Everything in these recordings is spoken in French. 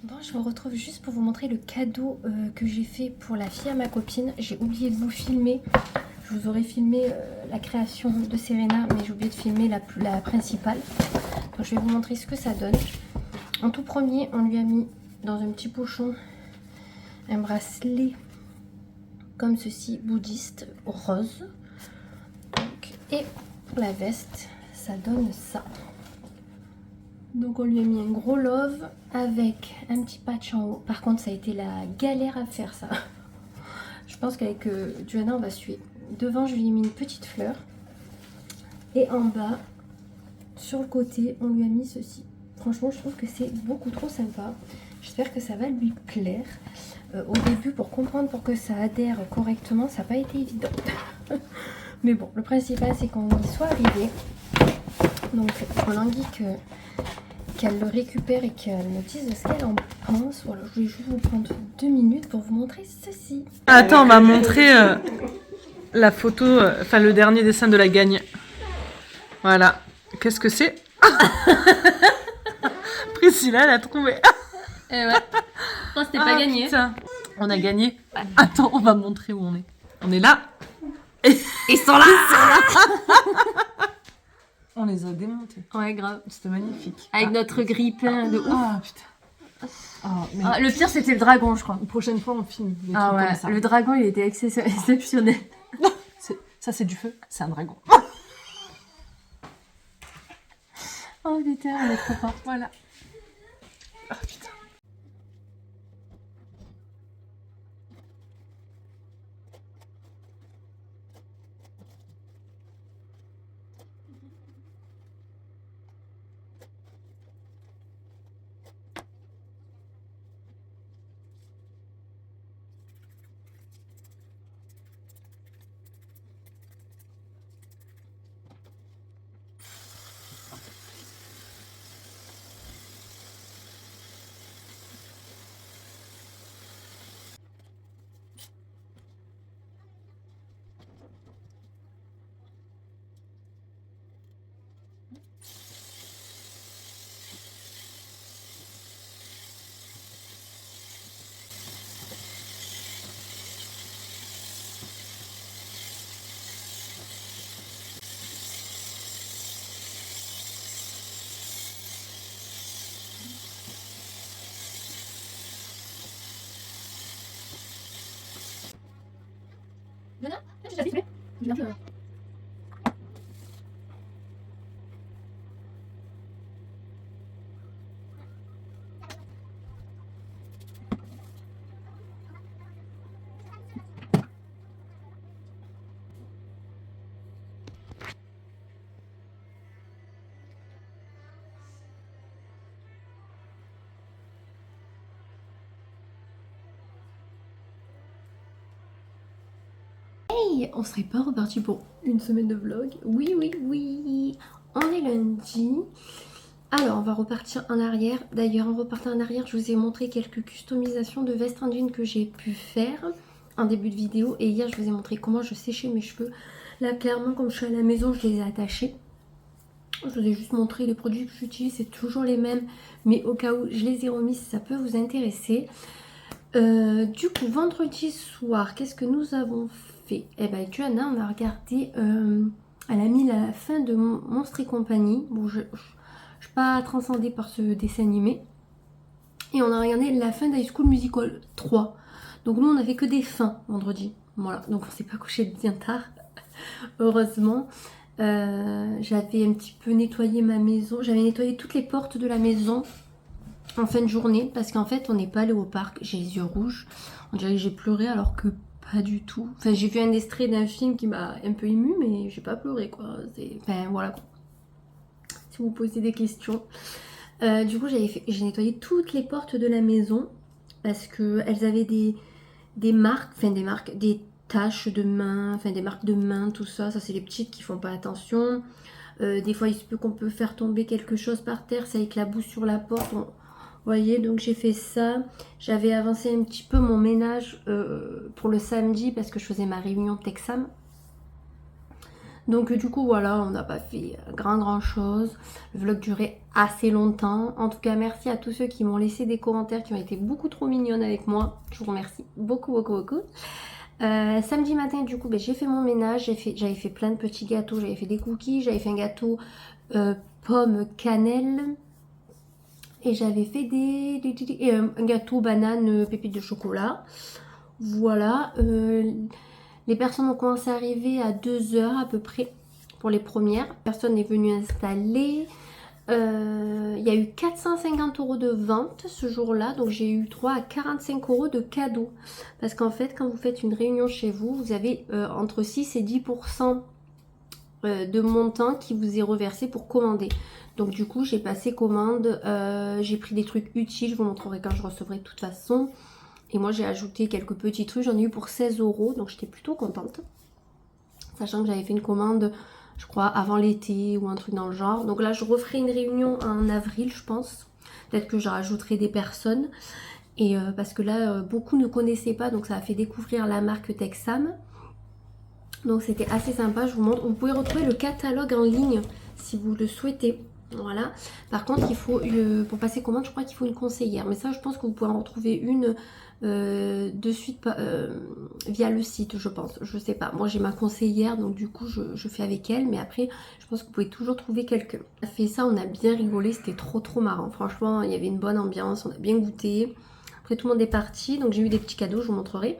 Bon, je me retrouve juste pour vous montrer le cadeau que j'ai fait pour la fille à ma copine. J'ai oublié de vous filmer. Je vous aurais filmé la création de Serena, mais j'ai oublié de filmer la principale. Donc je vais vous montrer ce que ça donne. En tout premier, on lui a mis dans un petit pochon un bracelet comme ceci, bouddhiste, rose. Donc, et pour la veste, ça donne ça. Donc on lui a mis un gros love avec un petit patch en haut. Par contre ça a été la galère à faire ça. Je pense qu'avec Joanna on va suer. Devant je lui ai mis une petite fleur. Et en bas, sur le côté, on lui a mis ceci. Franchement je trouve que c'est beaucoup trop sympa. J'espère que ça va lui plaire. Au début pour comprendre, pour que ça adhère correctement, ça n'a pas été évident. Mais bon, le principal c'est qu'on y soit arrivé. Donc on languit qu'elle le récupère et qu'elle me dise ce qu'elle en pense. Voilà, je vais juste vous prendre 2 minutes pour vous montrer ceci. Attends, on m'a montré la photo, enfin le dernier dessin de la gagne. Voilà. Qu'est-ce que c'est? Priscilla l'a trouvé. Et ouais. Non, c'était pas gagné. Putain. On a gagné. Attends, on va montrer où on est. On est là. Ils sont là. On les a démontés. Ouais, grave. C'était magnifique. Avec notre grille-pain de ouf. Ah putain. Oh, mais Ah, le pire c'était le dragon, je crois. une prochaine fois on filme des Ah trucs ouais, comme ça. le dragon il était exceptionnel. Ça c'est du feu, c'est un dragon. Oh putain, on est trop fort. Voilà. Ah putain. Joanna, j'ai déjà fait. Hey, on serait pas reparti pour une semaine de vlog? Oui, oui, oui. On est lundi. Alors, on va repartir en arrière. D'ailleurs, en repartant en arrière, je vous ai montré quelques customisations de veste en jean que j'ai pu faire en début de vidéo. Et hier, je vous ai montré comment je séchais mes cheveux. Là, clairement, comme je suis à la maison, je les ai attachés. Je vous ai juste montré les produits que j'utilise. C'est toujours les mêmes. Mais au cas où je les ai remis, si ça peut vous intéresser. Du coup, vendredi soir, qu'est-ce que nous avons fait? Eh ben, Joanna, on a regardé... elle a mis la fin de Monstres et compagnie. Bon, je suis pas transcendée par ce dessin animé. Et on a regardé la fin d'High School Musical 3. Donc nous on a fait que des fins vendredi. Voilà, donc on s'est pas couché bien tard. Heureusement. J'avais un petit peu nettoyé ma maison. J'avais nettoyé toutes les portes de la maison en fin de journée. Parce qu'en fait on n'est pas allé au parc. J'ai les yeux rouges. On dirait que j'ai pleuré alors que pas du tout. Enfin j'ai vu un extrait d'un film qui m'a un peu ému. Mais j'ai pas pleuré quoi. Enfin voilà quoi. Si vous posez des questions. Du coup j'ai nettoyé toutes les portes de la maison parce que elles avaient des marques, des taches de main, enfin des marques de main, tout ça. Ça c'est les petites qui font pas attention. Des fois il se peut qu'on peut faire tomber quelque chose par terre, ça éclabousse sur la porte. Vous voyez, donc j'ai fait ça. J'avais avancé un petit peu mon ménage pour le samedi parce que je faisais ma réunion Texam. Donc du coup voilà, on n'a pas fait grand chose. Le vlog durait assez longtemps. En tout cas merci à tous ceux qui m'ont laissé des commentaires qui ont été beaucoup trop mignonnes avec moi. Je vous remercie beaucoup. Samedi matin du coup j'ai fait mon ménage, j'avais fait plein de petits gâteaux, j'avais fait des cookies, j'avais fait un gâteau pomme cannelle et j'avais fait un gâteau banane pépites de chocolat. Voilà, les personnes ont commencé à arriver à 2 heures à peu près pour les premières. Personne n'est venu installer. Il y a eu 450 € de vente ce jour-là, donc j'ai eu droit à 45 € de cadeaux. Parce qu'en fait, quand vous faites une réunion chez vous, vous avez entre 6 et 10% de montant qui vous est reversé pour commander. Donc du coup, j'ai passé commande, j'ai pris des trucs utiles, je vous montrerai quand je recevrai de toute façon. Et moi, j'ai ajouté quelques petits trucs, j'en ai eu pour 16 €, donc j'étais plutôt contente. Sachant que j'avais fait une commande, je crois, avant l'été ou un truc dans le genre. Donc là, je referai une réunion en avril, je pense. Peut-être que je rajouterai des personnes. Et parce que là, beaucoup ne connaissaient pas, donc ça a fait découvrir la marque Texam. Donc c'était assez sympa, je vous montre. Vous pouvez retrouver le catalogue en ligne si vous le souhaitez. Voilà. Par contre, il faut, pour passer commande, je crois qu'il faut une conseillère. Mais ça, je pense que vous pouvez en retrouver une de suite via le site, je pense. Je sais pas. Moi, j'ai ma conseillère, donc du coup, je fais avec elle. Mais après, je pense que vous pouvez toujours trouver quelqu'un. On a fait ça, on a bien rigolé. C'était trop marrant. Franchement, il y avait une bonne ambiance. On a bien goûté. Après, tout le monde est parti. Donc, j'ai eu des petits cadeaux, je vous montrerai.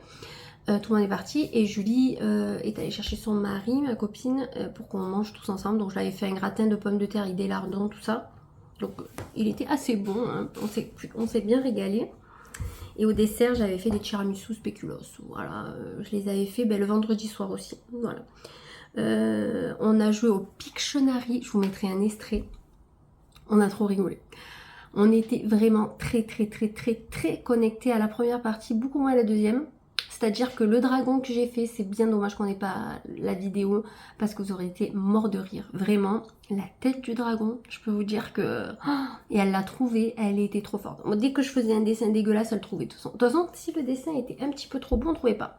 Tout le monde est parti et Julie est allée chercher son mari, ma copine, pour qu'on mange tous ensemble. Donc je l'avais fait un gratin de pommes de terre et des lardons, tout ça. Donc il était assez bon, hein. On s'est bien régalé. Et au dessert, j'avais fait des tiramisu spéculoos. Voilà, je les avais fait le vendredi soir aussi. Voilà. On a joué au Pictionary, je vous mettrai un extrait. On a trop rigolé. On était vraiment très connectés à la première partie, beaucoup moins à la deuxième. C'est-à-dire que le dragon que j'ai fait, c'est bien dommage qu'on n'ait pas la vidéo parce que vous aurez été mort de rire. Vraiment, la tête du dragon, je peux vous dire que... Et elle l'a trouvé, elle était trop forte. Moi, dès que je faisais un dessin dégueulasse, elle le trouvait. De toute façon, si le dessin était un petit peu trop bon, on ne trouvait pas.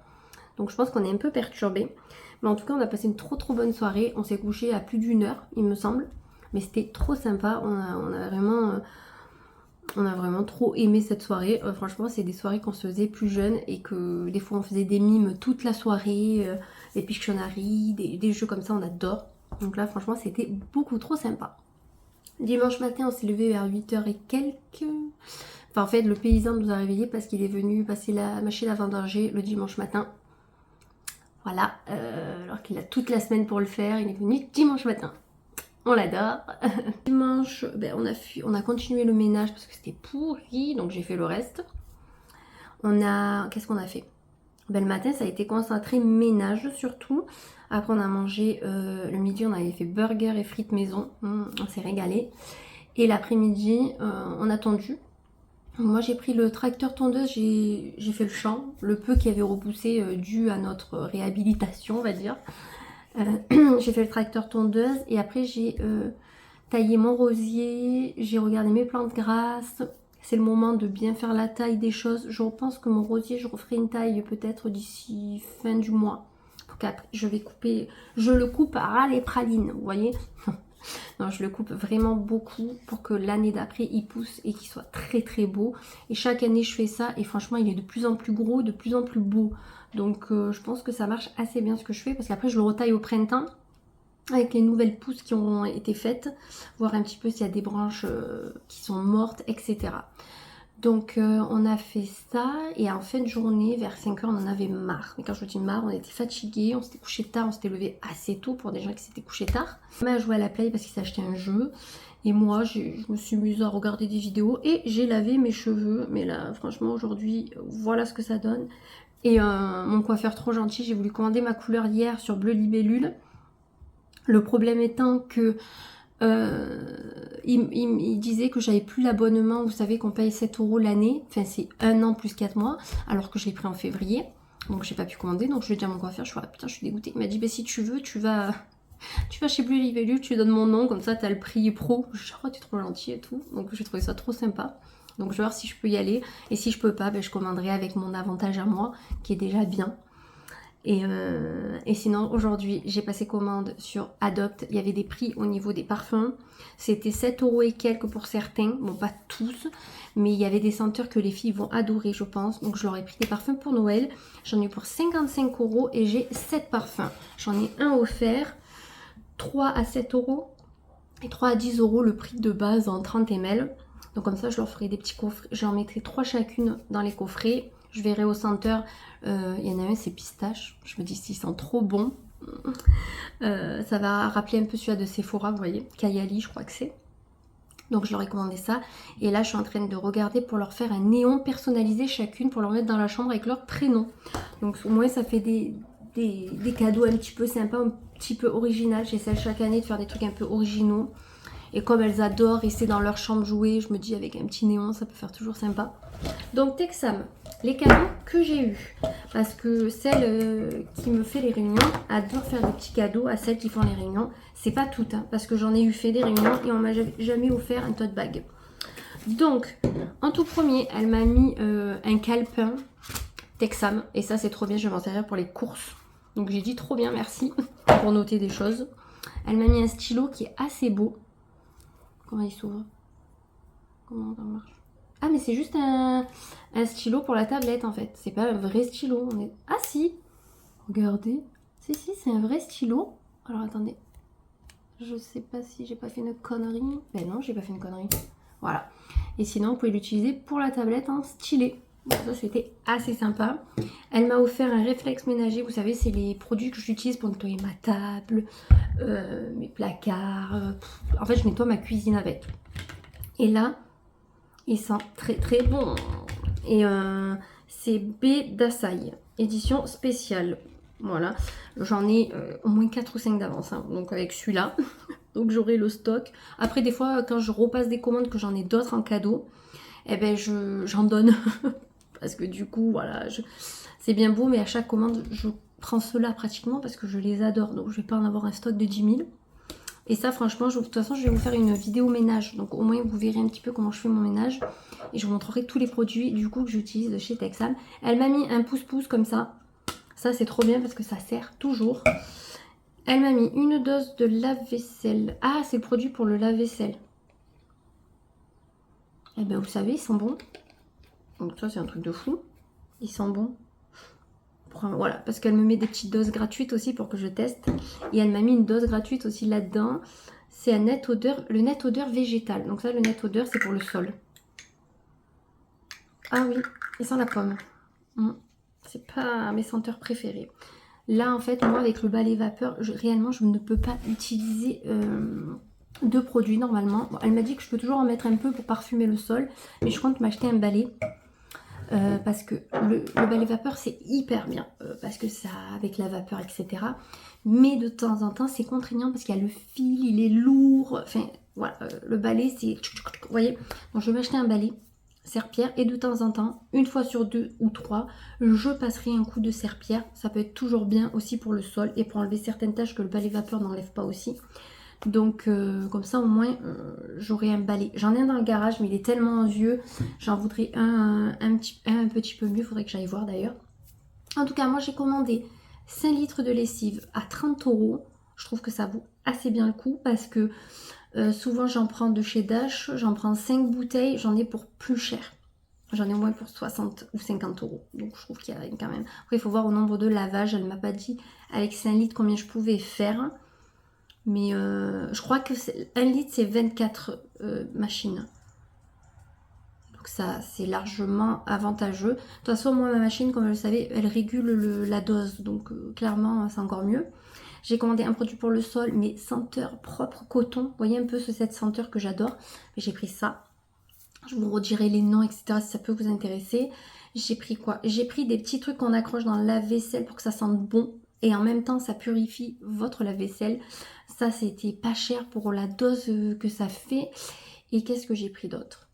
Donc je pense qu'on est un peu perturbé. Mais en tout cas, on a passé une trop bonne soirée. On s'est couché à plus d'1 heure, il me semble. Mais c'était trop sympa. On a vraiment trop aimé cette soirée. Franchement, c'est des soirées qu'on se faisait plus jeunes et que des fois on faisait des mimes toute la soirée, des Pictionary, des jeux comme ça, on adore. Donc là, franchement, c'était beaucoup trop sympa. Dimanche matin, on s'est levé vers 8 h et quelques. Enfin, en fait, le paysan nous a réveillés parce qu'il est venu passer la machine à vendanger le dimanche matin. Voilà, alors qu'il a toute la semaine pour le faire, il est venu dimanche matin. On l'adore. Dimanche, on a continué le ménage parce que c'était pourri, donc j'ai fait le reste. Qu'est-ce qu'on a fait? Le matin, ça a été concentré ménage surtout. Après, on a mangé le midi, on avait fait burger et frites maison. On s'est régalé. Et l'après-midi, on a tendu. Moi, j'ai pris le tracteur tondeuse, j'ai fait le champ, le peu qui avait repoussé dû à notre réhabilitation, on va dire. J'ai fait le tracteur tondeuse et après j'ai taillé mon rosier, j'ai regardé mes plantes grasses. C'est le moment de bien faire la taille des choses. Je pense que mon rosier, je referai une taille peut-être d'ici fin du mois. Donc après, je le coupe à ras les pralines, vous voyez. Non, je le coupe vraiment beaucoup pour que l'année d'après il pousse et qu'il soit très beau. Et chaque année je fais ça et franchement il est de plus en plus gros, de plus en plus beau. Donc je pense que ça marche assez bien ce que je fais parce qu'après je le retaille au printemps avec les nouvelles pousses qui ont été faites, voir un petit peu s'il y a des branches qui sont mortes, etc. Donc on a fait ça et en fin de journée vers 5 h on en avait marre. Mais quand je dis marre, on était fatigués, on s'était couché tard, on s'était levé assez tôt pour des gens qui s'étaient couchés tard. On a joué à la play parce qu'il s'est acheté un jeu. Et moi je me suis mise à regarder des vidéos et j'ai lavé mes cheveux. Mais là franchement aujourd'hui voilà ce que ça donne. Et mon coiffeur trop gentil, j'ai voulu commander ma couleur hier sur Bleu Libellule. Le problème étant que il disait que j'avais plus l'abonnement, vous savez qu'on paye 7 € l'année, enfin c'est 1 an plus 4 mois, alors que je l'ai pris en février, donc j'ai pas pu commander, donc je lui ai dit à mon coiffeur, je suis putain je suis dégoûtée, il m'a dit bah si tu veux, tu vas chez Bleu Libellule, tu donnes mon nom, comme ça t'as le prix pro, je dis oh t'es trop gentil et tout, donc j'ai trouvé ça trop sympa, donc je vais voir si je peux y aller, et si je peux pas, je commanderai avec mon avantage à moi, qui est déjà bien. Et sinon, aujourd'hui, j'ai passé commande sur Adopt. Il y avait des prix au niveau des parfums. C'était 7 € et quelques pour certains. Bon, pas tous, mais il y avait des senteurs que les filles vont adorer, je pense. Donc, je leur ai pris des parfums pour Noël. J'en ai eu pour 55 € et j'ai 7 parfums. J'en ai un offert, 3 à 7 € et 3 à 10 € le prix de base en 30 ml. Donc, comme ça, je leur ferai des petits coffrets. J'en mettrai 3 chacune dans les coffrets. Je verrai au senteur. Il y en a un, c'est pistache. Je me dis, s'il sent trop bon. Ça va rappeler un peu celui de Sephora, vous voyez. Kayali, je crois que c'est. Donc, je leur ai commandé ça. Et là, je suis en train de regarder pour leur faire un néon personnalisé chacune, pour leur mettre dans la chambre avec leur prénom. Donc, au moins, ça fait des cadeaux un petit peu sympas, un petit peu original. J'essaie chaque année de faire des trucs un peu originaux. Et comme elles adorent rester dans leur chambre jouer, je me dis avec un petit néon, ça peut faire toujours sympa. Donc Texam, les cadeaux que j'ai eus. Parce que celle qui me fait les réunions adore faire des petits cadeaux à celles qui font les réunions. C'est pas toutes, hein, parce que j'en ai eu fait des réunions et on m'a jamais offert un tote bag. Donc, en tout premier, elle m'a mis un calepin Texam. Et ça, c'est trop bien, je vais m'en servir pour les courses. Donc j'ai dit trop bien, merci, pour noter des choses. Elle m'a mis un stylo qui est assez beau. Comment il s'ouvre? Comment ça marche? Ah, mais c'est juste un stylo pour la tablette en fait. C'est pas un vrai stylo. Ah si! Regardez. Si, c'est un vrai stylo. Alors attendez. Je sais pas si j'ai pas fait une connerie. Ben non, j'ai pas fait une connerie. Voilà. Et sinon, vous pouvez l'utiliser pour la tablette en stylet. Donc ça, c'était assez sympa. Elle m'a offert un réflexe ménager. Vous savez, c'est les produits que j'utilise pour nettoyer ma table, mes placards. En fait, je nettoie ma cuisine avec. Et là, il sent très très bon. Et c'est B d'Asaï, édition spéciale. Voilà. J'en ai au moins 4 ou 5 d'avance. Hein. Donc avec celui-là. Donc j'aurai le stock. Après, des fois, quand je repasse des commandes, que j'en ai d'autres en cadeau, eh ben j'en donne. Parce que du coup, voilà, c'est bien beau, mais à chaque commande, je prends ceux-là pratiquement parce que je les adore. Donc, je vais pas en avoir un stock de 10 000. Et ça, franchement, de toute façon, je vais vous faire une vidéo ménage. Donc, au moins, vous verrez un petit peu comment je fais mon ménage. Et je vous montrerai tous les produits, du coup, que j'utilise de chez Texam. Elle m'a mis un pouce-pouce comme ça. Ça, c'est trop bien parce que ça sert toujours. Elle m'a mis une dose de lave-vaisselle. Ah, c'est le produit pour le lave-vaisselle. Eh bien, vous savez, ils sont bons. Donc ça, c'est un truc de fou. Ils sont bons. Voilà, parce qu'elle me met des petites doses gratuites aussi pour que je teste. Et elle m'a mis une dose gratuite aussi là-dedans. C'est un net odeur, le net odeur végétal. Donc ça, le net odeur, c'est pour le sol. Ah oui, il sent la pomme. C'est pas mes senteurs préférées. Là, en fait, moi, avec le balai vapeur, réellement, je ne peux pas utiliser deux produits normalement. Bon, elle m'a dit que je peux toujours en mettre un peu pour parfumer le sol. Mais je compte m'acheter un balai. Parce que le balai vapeur c'est hyper bien parce que ça avec la vapeur etc, mais de temps en temps c'est contraignant parce qu'il y a le fil, il est lourd, enfin voilà, le balai c'est, vous voyez, donc je vais m'acheter un balai serpillère et de temps en temps, une fois sur 2 ou 3, je passerai un coup de serpillère. Ça peut être toujours bien aussi pour le sol et pour enlever certaines taches que le balai vapeur n'enlève pas aussi. Donc comme ça au moins j'aurai un balai. J'en ai un dans le garage mais il est tellement vieux. J'en voudrais un petit peu mieux. Il faudrait que j'aille voir d'ailleurs. En tout cas moi j'ai commandé 5 litres de lessive à 30 €. Je trouve que ça vaut assez bien le coup parce que souvent j'en prends de chez Dash. J'en prends 5 bouteilles. J'en ai pour plus cher. J'en ai au moins pour 60 ou 50 €. Donc je trouve qu'il y a quand même. Après il faut voir au nombre de lavages. Elle m'a pas dit avec 5 litres combien je pouvais faire. Mais je crois que 1 litre c'est 24 machines. Donc ça c'est largement avantageux. De toute façon moi ma machine comme vous le savez elle régule la dose. Donc clairement c'est encore mieux. J'ai commandé un produit pour le sol mais senteur propre coton. Vous voyez un peu cette senteur que j'adore. J'ai pris ça. Je vous redirai les noms etc si ça peut vous intéresser. J'ai pris quoi? J'ai pris des petits trucs qu'on accroche dans le lave-vaisselle pour que ça sente bon. Et en même temps, ça purifie votre lave-vaisselle. Ça, c'était pas cher pour la dose que ça fait. Et qu'est-ce que j'ai pris d'autre?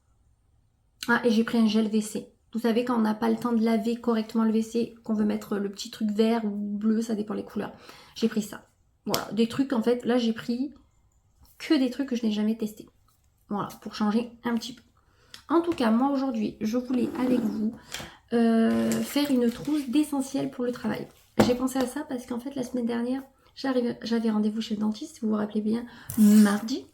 Ah, et j'ai pris un gel WC. Vous savez, quand on n'a pas le temps de laver correctement le WC, qu'on veut mettre le petit truc vert ou bleu, ça dépend les couleurs. J'ai pris ça. Voilà, des trucs, en fait, là, j'ai pris que des trucs que je n'ai jamais testés. Voilà, pour changer un petit peu. En tout cas, moi, aujourd'hui, je voulais, avec vous, faire une trousse d'essentiel pour le travail. j'ai pensé à ça parce qu'en fait la semaine dernière, j'avais rendez-vous chez le dentiste, si vous vous rappelez bien, mardi.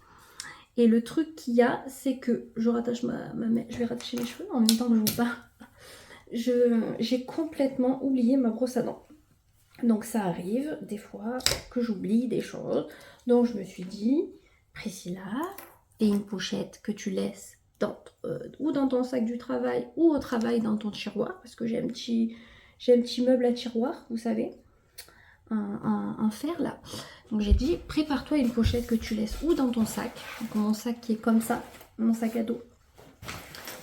Et le truc qu'il y a, c'est que je rattache je vais rattacher mes cheveux en même temps que je vous parle. J'ai complètement oublié ma brosse à dents. Donc ça arrive des fois que j'oublie des choses. Donc je me suis dit, Priscilla, t'as une pochette que tu laisses ou dans ton sac du travail ou au travail dans ton tiroir. Parce que j'ai un petit meuble à tiroir, vous savez, en fer là. Donc j'ai dit, prépare-toi une pochette que tu laisses ou dans ton sac. Donc mon sac qui est comme ça, mon sac à dos.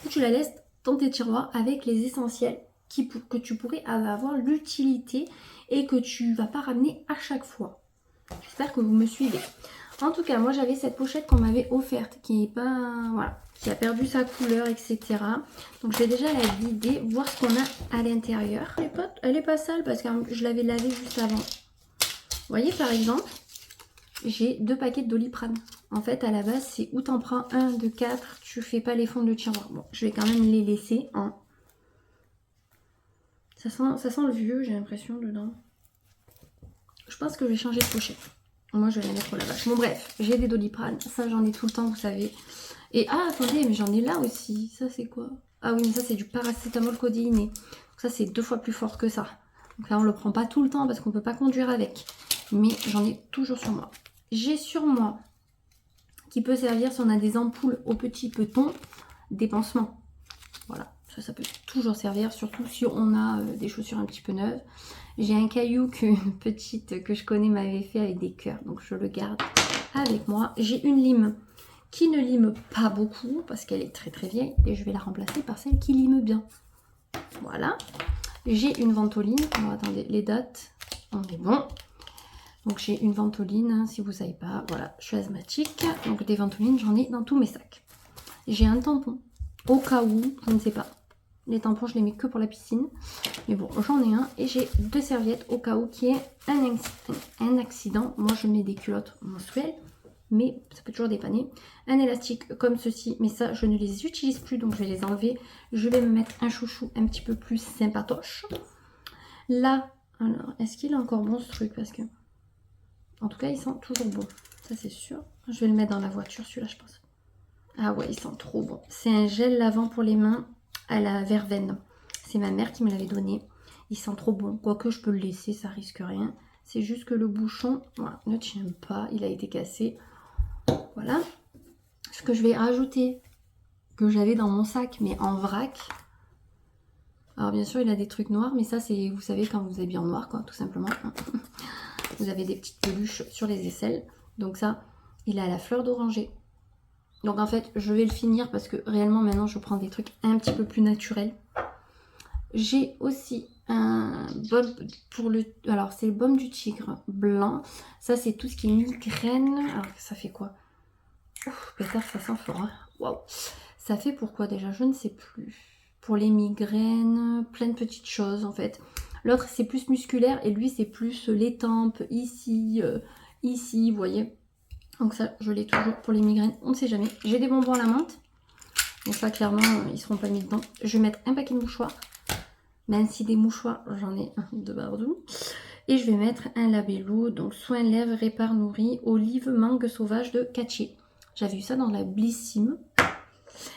Ou tu la laisses dans tes tiroirs avec les essentiels que tu pourrais avoir l'utilité et que tu vas pas ramener à chaque fois. J'espère que vous me suivez. En tout cas, moi j'avais cette pochette qu'on m'avait offerte qui est pas, voilà, qui a perdu sa couleur, etc. Donc je vais déjà la vider, voir ce qu'on a à l'intérieur. Elle est pas sale parce que je l'avais lavée juste avant. Vous voyez par exemple, j'ai 2 paquets de Doliprane. En fait, à la base, c'est où t'en prends 1 de 4, tu fais pas les fonds de tiroir. Bon, je vais quand même les laisser en... Ça sent le vieux, j'ai l'impression, dedans. Je pense que je vais changer de pochette. Moi, je vais la mettre au lavage. Bon, bref, j'ai des Doliprane. Ça, j'en ai tout le temps, vous savez. Et ah, attendez, mais j'en ai là aussi. Ça, c'est quoi? Ah oui, mais ça, c'est du paracétamol codéiné. Donc ça, c'est 2 fois plus fort que ça. Donc là, on le prend pas tout le temps parce qu'on peut pas conduire avec. Mais j'en ai toujours sur moi. J'ai sur moi, qui peut servir si on a des ampoules au petit peton, des pansements. Voilà, ça peut toujours servir, surtout si on a des chaussures un petit peu neuves. J'ai un caillou qu'une petite que je connais m'avait fait avec des cœurs, donc je le garde avec moi. J'ai une lime qui ne lime pas beaucoup parce qu'elle est très très vieille et je vais la remplacer par celle qui lime bien. Voilà. J'ai une ventoline. Alors, attendez, les dates, on est bon. Donc j'ai une ventoline, hein, si vous ne savez pas. Voilà, je suis asthmatique, donc des ventolines, j'en ai dans tous mes sacs. J'ai un tampon, au cas où, je ne sais pas. Les tampons, je les mets que pour la piscine. Mais bon, j'en ai un. Et j'ai 2 serviettes au cas où qu'il y ait un accident. Moi, je mets des culottes menstruelles, mais ça peut toujours dépanner. Un élastique comme ceci, mais ça, je ne les utilise plus, donc je vais les enlever. Je vais me mettre un chouchou un petit peu plus sympatoche. Là, alors, est-ce qu'il est encore bon ce truc? Parce que, en tout cas, il sent toujours bon. Ça, c'est sûr. Je vais le mettre dans la voiture, celui-là, je pense. Ah ouais, il sent trop bon. C'est un gel lavant pour les mains à la verveine. C'est ma mère qui me l'avait donné. Il sent trop bon. Quoique je peux le laisser, ça risque rien. C'est juste que le bouchon, voilà, ne tient pas. Il a été cassé. Voilà. Ce que je vais rajouter, que j'avais dans mon sac, mais en vrac. Alors bien sûr, il a des trucs noirs, mais ça, c'est, vous savez, quand vous habillez en noir, quoi, tout simplement. Vous avez des petites peluches sur les aisselles. Donc ça, il a la fleur d'oranger. Donc en fait, je vais le finir parce que réellement maintenant, je prends des trucs un petit peu plus naturels. J'ai aussi un baume pour le... Alors, c'est le baume du tigre blanc. Ça, c'est tout ce qui est migraine. Alors, ça fait quoi? Ouf, pétard, ça sent fort. Hein. Waouh. Ça fait pourquoi déjà? Je ne sais plus. Pour les migraines, plein de petites choses en fait. L'autre, c'est plus musculaire et lui, c'est plus les tempes, ici, ici, vous voyez. Donc ça, je l'ai toujours pour les migraines, on ne sait jamais. J'ai des bonbons à la menthe. Donc ça, clairement, ils ne seront pas mis dedans. Je vais mettre un paquet de mouchoirs. Même si des mouchoirs, j'en ai un de Bardou. Et je vais mettre un labello, donc soin lèvres, répare, nourri, olive, mangue sauvage de Catchy. J'avais eu ça dans la Blissime.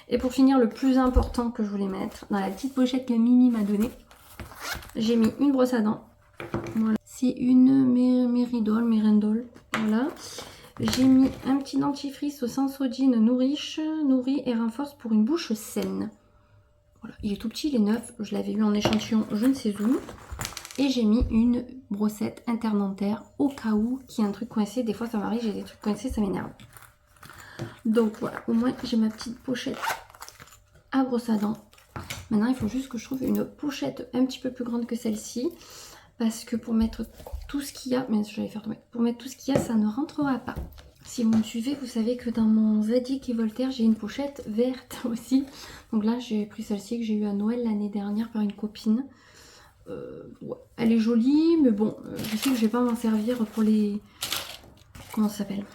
Et pour finir, le plus important que je voulais mettre, dans la petite pochette que Mimi m'a donnée, j'ai mis une brosse à dents. Voilà. C'est une Mérindol. Voilà. J'ai mis un petit dentifrice au Sensodyne nourrit et renforce pour une bouche saine. Voilà. Il est tout petit, il est neuf. Je l'avais eu en échantillon, je ne sais où. Et j'ai mis une brossette interdentaire au cas où qu'il y a un truc coincé. Des fois, ça m'arrive, j'ai des trucs coincés, ça m'énerve. Donc voilà, au moins j'ai ma petite pochette à brosse à dents. Maintenant, il faut juste que je trouve une pochette un petit peu plus grande que celle-ci. Parce que pour mettre tout ce qu'il y a, mais j'allais faire tomber. Pour mettre tout ce qu'il y a, ça ne rentrera pas. Si vous me suivez, vous savez que dans mon Zadig et Voltaire, j'ai une pochette verte aussi. Donc là, j'ai pris celle-ci que j'ai eue à Noël l'année dernière par une copine. Ouais. Elle est jolie, mais bon, je sais que je vais pas m'en servir pour les... Comment ça s'appelle?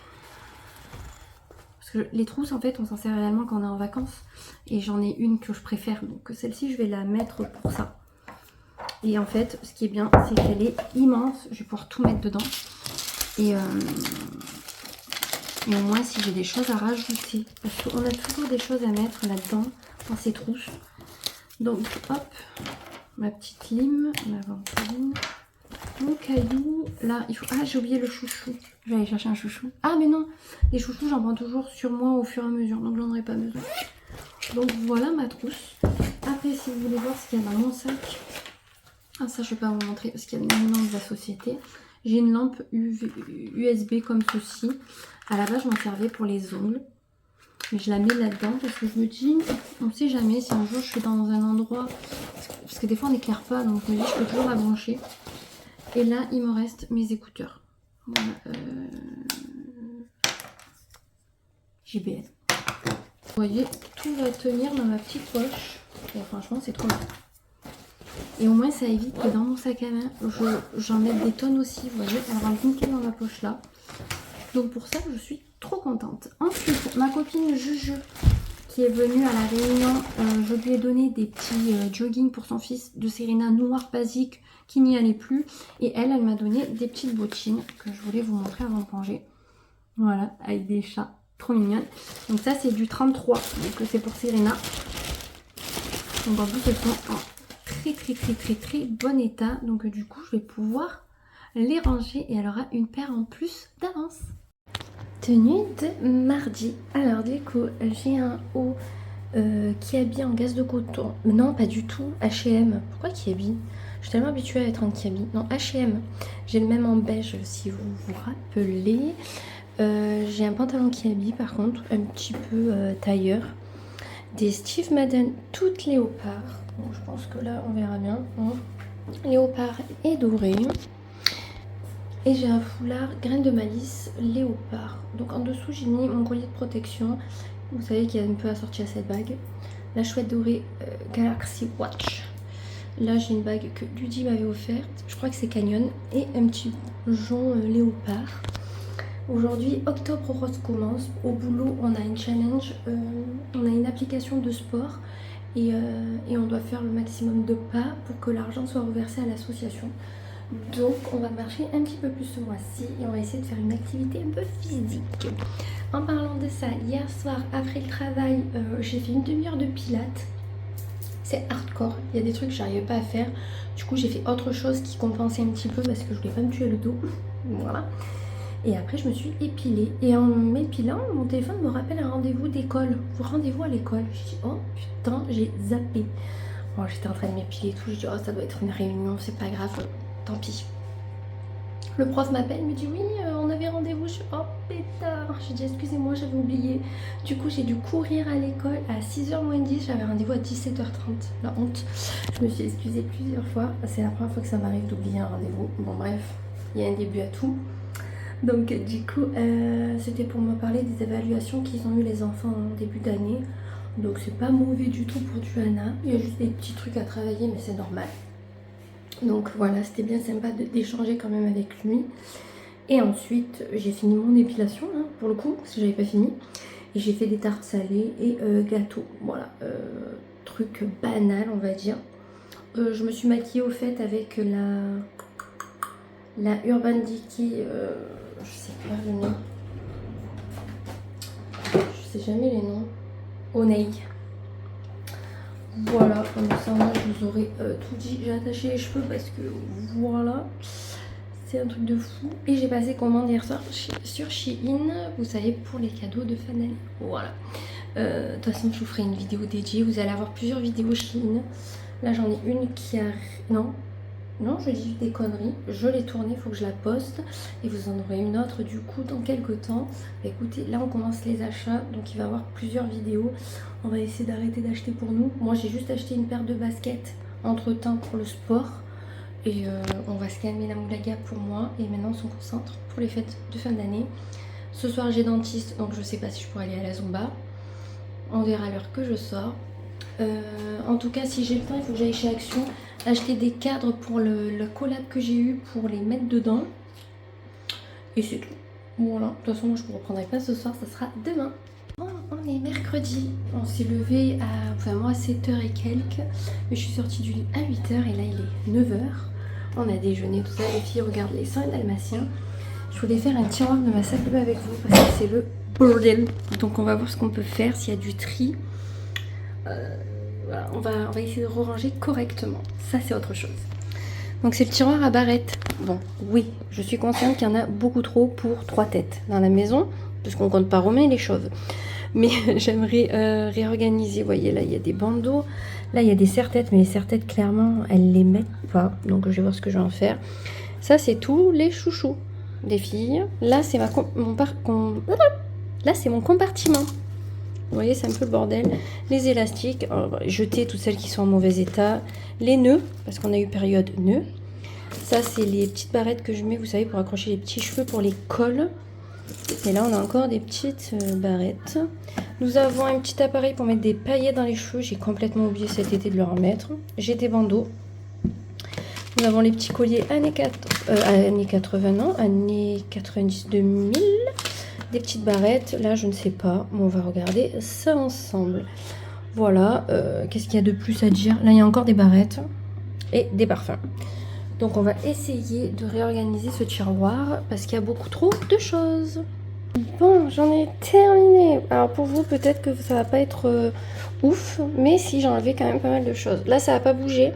Parce que les trousses, en fait, on s'en sert réellement quand on est en vacances. Et j'en ai une que je préfère. Donc celle-ci, je vais la mettre pour ça. Et en fait, ce qui est bien, c'est qu'elle est immense. Je vais pouvoir tout mettre dedans. Et au moins, si j'ai des choses à rajouter, parce qu'on a toujours des choses à mettre là-dedans, dans ces trousses. Donc, hop, ma petite lime, ma ventoline, mon caillou. Là, il faut... Ah, j'ai oublié le chouchou. Je vais aller chercher un chouchou. Ah, mais non, les chouchous, j'en prends toujours sur moi au fur et à mesure, donc j'en aurai pas besoin. Donc, voilà ma trousse. Après, si vous voulez voir ce qu'il y a dans mon sac... Ah, ça, je ne vais pas vous montrer parce qu'il y a une lampe de la société. J'ai une lampe USB comme ceci. À la base, je m'en servais pour les ongles. Mais je la mets là-dedans parce que je me dis, on ne sait jamais si un jour je suis dans un endroit... Parce que des fois, on n'éclaire pas, donc je me dis, je peux toujours la brancher. Et là, il me reste mes écouteurs. Voilà, JBL. Vous voyez, tout va tenir dans ma petite poche. Et franchement, c'est trop bien. Et au moins, ça évite que dans mon sac à main, j'en mette des tonnes aussi. Vous voyez, elle rentre nickel dans ma poche là. Donc pour ça, je suis trop contente. Ensuite, ma copine Juju, qui est venue à la réunion, je lui ai donné des petits jogging pour son fils de Serena noir basique qui n'y allait plus. Et elle m'a donné des petites bottines que je voulais vous montrer avant de manger. Voilà, avec des chats trop mignonnes. Donc ça, c'est du 33, donc c'est pour Serena. Donc en plus, elles sont en très bon état. Donc du coup, je vais pouvoir les ranger et elle aura une paire en plus d'avance. Tenue de mardi. Alors du coup, j'ai un haut Kiabi en gaze de coton. Non, pas du tout. H&M. Pourquoi Kiabi? Je suis tellement habituée à être en Kiabi. Non, H&M. J'ai le même en beige si vous vous rappelez. J'ai un pantalon Kiabi par contre, un petit peu tailleur. Des Steve Madden toutes léopard. Bon, je pense que là, on verra bien. Hein. Léopard et doré. Et j'ai un foulard graine de malice léopard. Donc en dessous j'ai mis mon collier de protection. Vous savez qu'il y a un peu assorti à cette bague. La chouette dorée Galaxy Watch. Là j'ai une bague que Ludie m'avait offerte. Je crois que c'est Canyon. Et un petit jonc léopard. Aujourd'hui Octobre Rose commence. Au boulot on a une challenge. On a une application de sport. Et on doit faire le maximum de pas pour que l'argent soit reversé à l'association. Donc on va marcher un petit peu plus ce mois-ci et on va essayer de faire une activité un peu physique. En parlant de ça, hier soir après le travail, j'ai fait une demi-heure de pilates. C'est hardcore, il y a des trucs que j'arrivais pas à faire. Du coup j'ai fait autre chose qui compensait un petit peu parce que je voulais pas me tuer le dos. Voilà. Et après je me suis épilée. Et en m'épilant, mon téléphone me rappelle un rendez-vous d'école. Rendez-vous à l'école. Je dis oh putain, j'ai zappé. Bon, j'étais en train de m'épiler et tout. Je dis oh ça doit être une réunion, c'est pas grave. Tant pis. Le prof m'appelle, me dit oui, on avait rendez-vous. Je suis oh pétard. Je dis excusez-moi, j'avais oublié. Du coup, j'ai dû courir à l'école à 6h moins 10. J'avais rendez-vous à 17h30. La honte. Je me suis excusée plusieurs fois. C'est la première fois que ça m'arrive d'oublier un rendez-vous. Bon, bref, il y a un début à tout. Donc, du coup, c'était pour me parler des évaluations qu'ils ont eu les enfants en début d'année. Donc, c'est pas mauvais du tout pour Duana. Il y a juste des petits trucs à travailler, mais c'est normal. Donc voilà, c'était bien sympa d'échanger quand même avec lui. Et ensuite, j'ai fini mon épilation, hein, pour le coup, parce que j'avais pas fini. Et j'ai fait des tartes salées et gâteaux. Voilà, truc banal, on va dire. Je me suis maquillée au fait avec la Urban Decay, je sais pas le nom. Je sais jamais les noms. Oneil. Voilà, comme ça moi je vous aurais tout dit. J'ai attaché les cheveux parce que voilà, c'est un truc de fou. Et j'ai passé commande hier soir sur Shein, vous savez, pour les cadeaux de fin d'année. Voilà. De toute façon je vous ferai une vidéo dédiée, vous allez avoir plusieurs vidéos Shein. Là j'en ai une qui a... Non, je dis des conneries, je l'ai tournée, il faut que je la poste et vous en aurez une autre du coup dans quelques temps. Bah, écoutez, là on commence les achats, donc il va y avoir plusieurs vidéos. On va essayer d'arrêter d'acheter pour nous. Moi j'ai juste acheté une paire de baskets entre temps pour le sport et on va se calmer la moulaga pour moi et maintenant on se concentre pour les fêtes de fin d'année. Ce soir j'ai dentiste, donc je sais pas si je pourrai aller à la Zumba. On verra à l'heure que je sors. En tout cas, si j'ai le temps, il faut que j'aille chez Action acheter des cadres pour le collab que j'ai eu pour les mettre dedans. Et c'est tout. Voilà, de toute façon, moi je ne reprendrai pas ce soir, ça sera demain. On est mercredi, on s'est levé à, enfin moi 7h et quelques, mais je suis sortie du lit à 8h et là il est 9h. On a déjeuné, tout ça, les filles regardent les 100 dalmatiens. Je voulais faire un tiroir de ma salle de bain avec vous parce que c'est le bordel. Donc on va voir ce qu'on peut faire, s'il y a du tri. Voilà, on va essayer de ranger correctement. Ça c'est autre chose. Donc c'est le tiroir à barrettes. Bon, oui, je suis consciente qu'il y en a beaucoup trop pour 3 têtes dans la maison, parce qu'on compte pas remettre les choses. Mais j'aimerais réorganiser. Vous voyez, là il y a des bandeaux, là il y a des serre-têtes, mais les serre-têtes clairement elles les mettent pas. Donc je vais voir ce que je vais en faire. Ça c'est tous les chouchous des filles. Là c'est là c'est mon compartiment. Vous voyez, c'est un peu le bordel. Les élastiques, jeter toutes celles qui sont en mauvais état. Les nœuds, parce qu'on a eu période nœuds. Ça, c'est les petites barrettes que je mets, vous savez, pour accrocher les petits cheveux, pour les cols. Et là, on a encore des petites barrettes. Nous avons un petit appareil pour mettre des paillettes dans les cheveux. J'ai complètement oublié cet été de le remettre. J'ai des bandeaux. Nous avons les petits colliers années 80, non, années 90-2000. Des petites barrettes, là je ne sais pas, mais on va regarder ça ensemble. Voilà, qu'est-ce qu'il y a de plus à dire? Là il y a encore des barrettes et des parfums. Donc on va essayer de réorganiser ce tiroir parce qu'il y a beaucoup trop de choses. Bon, j'en ai terminé. Alors pour vous peut-être que ça va pas être ouf, mais si j'ai enlevé quand même pas mal de choses. Là ça va pas bouger.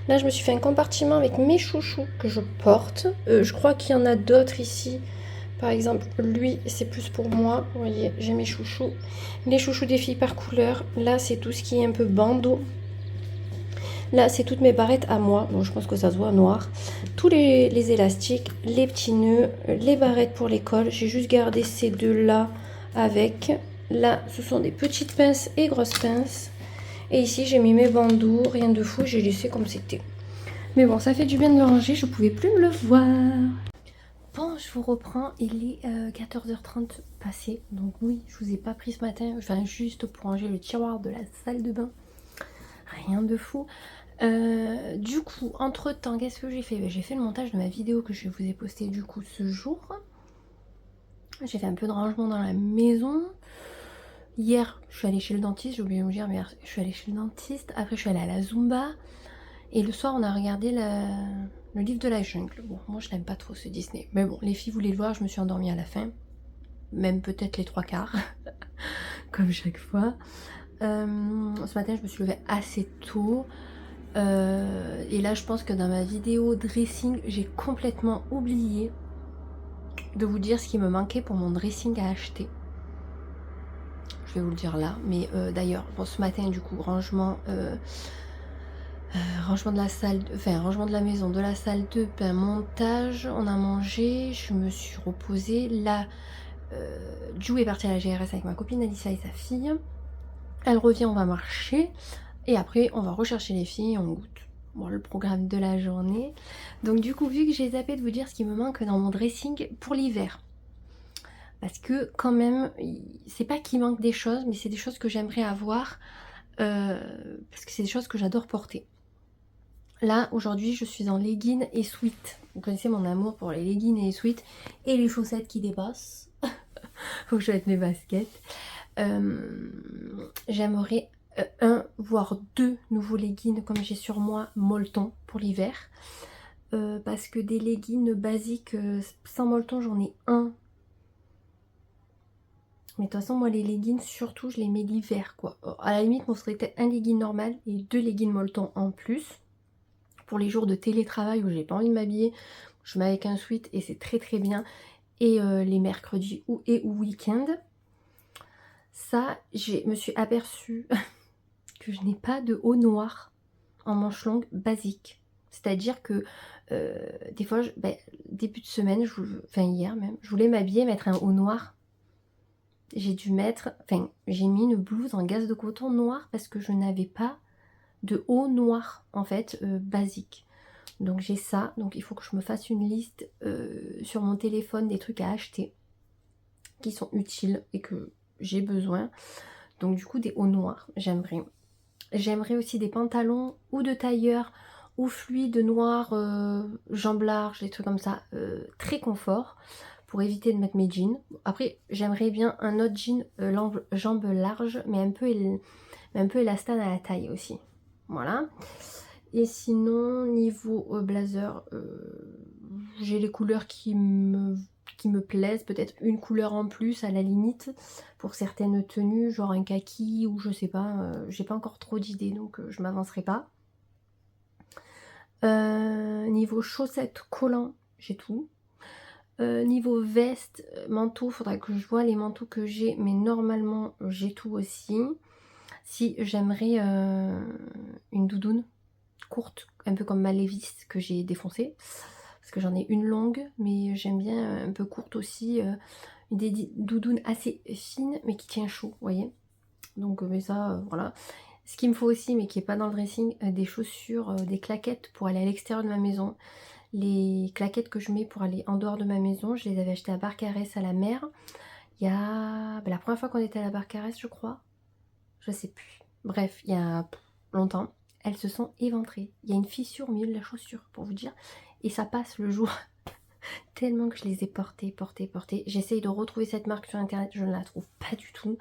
Là je me suis fait un compartiment avec mes chouchous que je porte. Je crois qu'il y en a d'autres ici. Par exemple, lui, c'est plus pour moi. Vous voyez, j'ai mes chouchous. Les chouchous des filles par couleur. Là, c'est tout ce qui est un peu bandeau. Là, c'est toutes mes barrettes à moi. Bon, je pense que ça se voit noir. Tous les élastiques, les petits nœuds, les barrettes pour les cols. J'ai juste gardé ces deux-là avec. Là, ce sont des petites pinces et grosses pinces. Et ici, j'ai mis mes bandeaux. Rien de fou, j'ai laissé comme c'était. Mais bon, ça fait du bien de le ranger. Je pouvais plus me le voir. Bon, je vous reprends, il est 14h30 passé, donc oui, je vous ai pas pris ce matin, enfin juste pour ranger le tiroir de la salle de bain, rien de fou. Du coup, entre temps, qu'est-ce que j'ai fait? J'ai fait le montage de ma vidéo que je vous ai postée du coup ce jour. J'ai fait un peu de rangement dans la maison. Hier, je suis allée chez le dentiste, j'ai oublié de vous dire, mais je suis allée chez le dentiste, après je suis allée à la Zumba, et le soir on a regardé le livre de la jungle. Bon, moi je n'aime pas trop ce Disney. Mais bon, les filles voulaient le voir, je me suis endormie à la fin. Même peut-être les 3/4. Comme chaque fois. Ce matin, je me suis levée assez tôt. Et là, je pense que dans ma vidéo dressing, j'ai complètement oublié de vous dire ce qui me manquait pour mon dressing à acheter. Je vais vous le dire là. Mais d'ailleurs, bon, ce matin, du coup, rangement de la salle, rangement de la maison, de la salle de bain, montage, on a mangé, je me suis reposée. Là, Ju est partie à la GRS avec ma copine Alissa et sa fille. Elle revient, on va marcher. Et après, on va rechercher les filles, on goûte. Bon, le programme de la journée. Donc du coup, vu que j'ai zappé de vous dire ce qui me manque dans mon dressing pour l'hiver. Parce que quand même, c'est pas qu'il manque des choses, mais c'est des choses que j'aimerais avoir. Parce que c'est des choses que j'adore porter. Là, aujourd'hui, je suis en leggings et sweat. Vous connaissez mon amour pour les leggings et les sweats. Et les chaussettes qui dépassent. Faut que je mette mes baskets. J'aimerais un, voire deux nouveaux leggings comme j'ai sur moi, molleton pour l'hiver. Parce que des leggings basiques sans molleton, j'en ai un. Mais de toute façon, moi, les leggings, surtout, je les mets l'hiver, quoi. À la limite, on serait peut-être un legging normal et deux leggings molleton en plus. Pour les jours de télétravail où j'ai pas envie de m'habiller, je mets avec un sweat et c'est très très bien. Et les mercredis ou week-end. Ça, je me suis aperçue que je n'ai pas de haut noir en manche longue basique. C'est-à-dire que des fois, début de semaine, hier même, je voulais m'habiller, mettre un haut noir. J'ai mis une blouse en gaze de coton noir parce que je n'avais pas de haut noir en fait basique. Donc j'ai ça, donc il faut que je me fasse une liste sur mon téléphone des trucs à acheter qui sont utiles et que j'ai besoin. Donc du coup des hauts noirs, j'aimerais. J'aimerais aussi des pantalons ou de tailleur ou fluide noir, jambes larges, des trucs comme ça, très confort. pour éviter de mettre mes jeans. Après, j'aimerais bien un autre jean jambes larges, mais un peu élastane à la taille aussi. Voilà. Et sinon, niveau blazer, j'ai les couleurs qui me plaisent. Peut-être une couleur en plus à la limite pour certaines tenues, genre un kaki ou je sais pas. J'ai pas encore trop d'idées, donc je m'avancerai pas. Niveau chaussettes, collants, j'ai tout. Niveau veste, manteau, faudra que je vois les manteaux que j'ai, mais normalement j'ai tout aussi. Si j'aimerais une doudoune courte, un peu comme ma Levi's que j'ai défoncée, parce que j'en ai une longue, mais j'aime bien un peu courte aussi, des doudounes assez fines, mais qui tient chaud, vous voyez. Donc mais ça, voilà. Ce qu'il me faut aussi, mais qui n'est pas dans le dressing, des chaussures, des claquettes pour aller à l'extérieur de ma maison. Les claquettes que je mets pour aller en dehors de ma maison, je les avais achetées à Barcarès à la mer. Il y a la première fois qu'on était à la Barcarès, je crois. Je sais plus. Bref, il y a longtemps. Elles se sont éventrées. Il y a une fissure au milieu de la chaussure, pour vous dire. Et ça passe le jour. Tellement que je les ai portées. J'essaye de retrouver cette marque sur internet. Je ne la trouve pas du tout.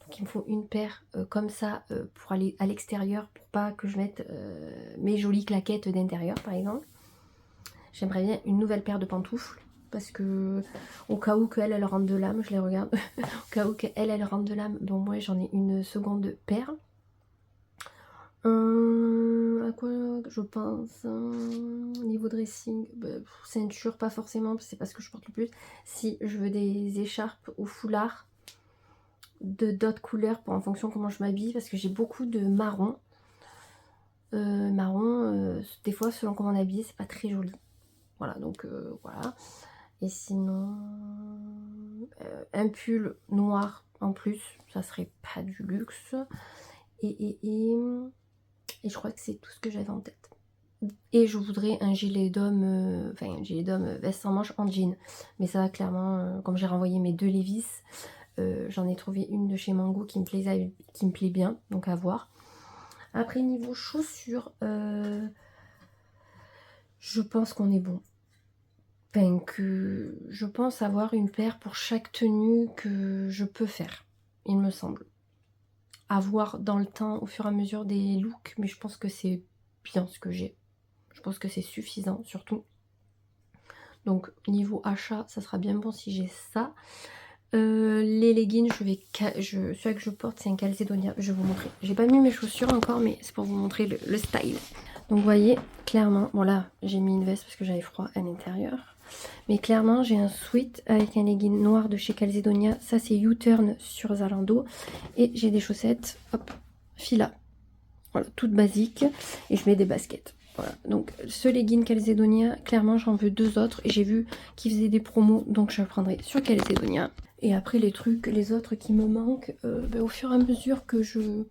Donc il me faut une paire comme ça pour aller à l'extérieur. Pour pas que je mette mes jolies claquettes d'intérieur, par exemple. J'aimerais bien une nouvelle paire de pantoufles. Parce que au cas où qu'elle rentre de l'âme, je les regarde. Au cas où qu'elle rentre de l'âme, bon moi j'en ai une seconde paire. À quoi je pense niveau dressing, ceinture pas forcément, c'est pas ce que je porte le plus. Si je veux des écharpes ou foulards de d'autres couleurs pour en fonction comment je m'habille, parce que j'ai beaucoup de marron. Des fois selon comment on est habillé, c'est pas très joli. Voilà, donc voilà. Et sinon, un pull noir en plus, ça serait pas du luxe. Et je crois que c'est tout ce que j'avais en tête. Et je voudrais un gilet d'homme, un gilet d'homme veste sans manches en jean. Mais ça, clairement, comme j'ai renvoyé mes deux Levi's, j'en ai trouvé une de chez Mango qui me plaît bien, donc à voir. Après, niveau chaussures, je pense qu'on est bon. Que je pense avoir une paire pour chaque tenue que je peux faire, il me semble. À voir dans le temps, au fur et à mesure des looks, mais je pense que c'est bien ce que j'ai. Je pense que c'est suffisant, surtout. Donc, niveau achat, ça sera bien bon si j'ai ça. Les leggings, celui que je porte, c'est un Calzedonia. Je vais vous montrer. J'ai pas mis mes chaussures encore, mais c'est pour vous montrer le style. Donc, vous voyez, clairement, bon là, j'ai mis une veste parce que j'avais froid à l'intérieur. Mais clairement, j'ai un sweat avec un legging noir de chez Calzedonia. Ça, c'est U-Turn sur Zalando. Et j'ai des chaussettes, hop, Fila. Voilà, toutes basiques. Et je mets des baskets. Voilà, donc ce legging Calzedonia, clairement, j'en veux deux autres. Et j'ai vu qu'ils faisaient des promos, donc je le prendrai sur Calzedonia. Et après, les autres qui me manquent, au fur et à mesure que je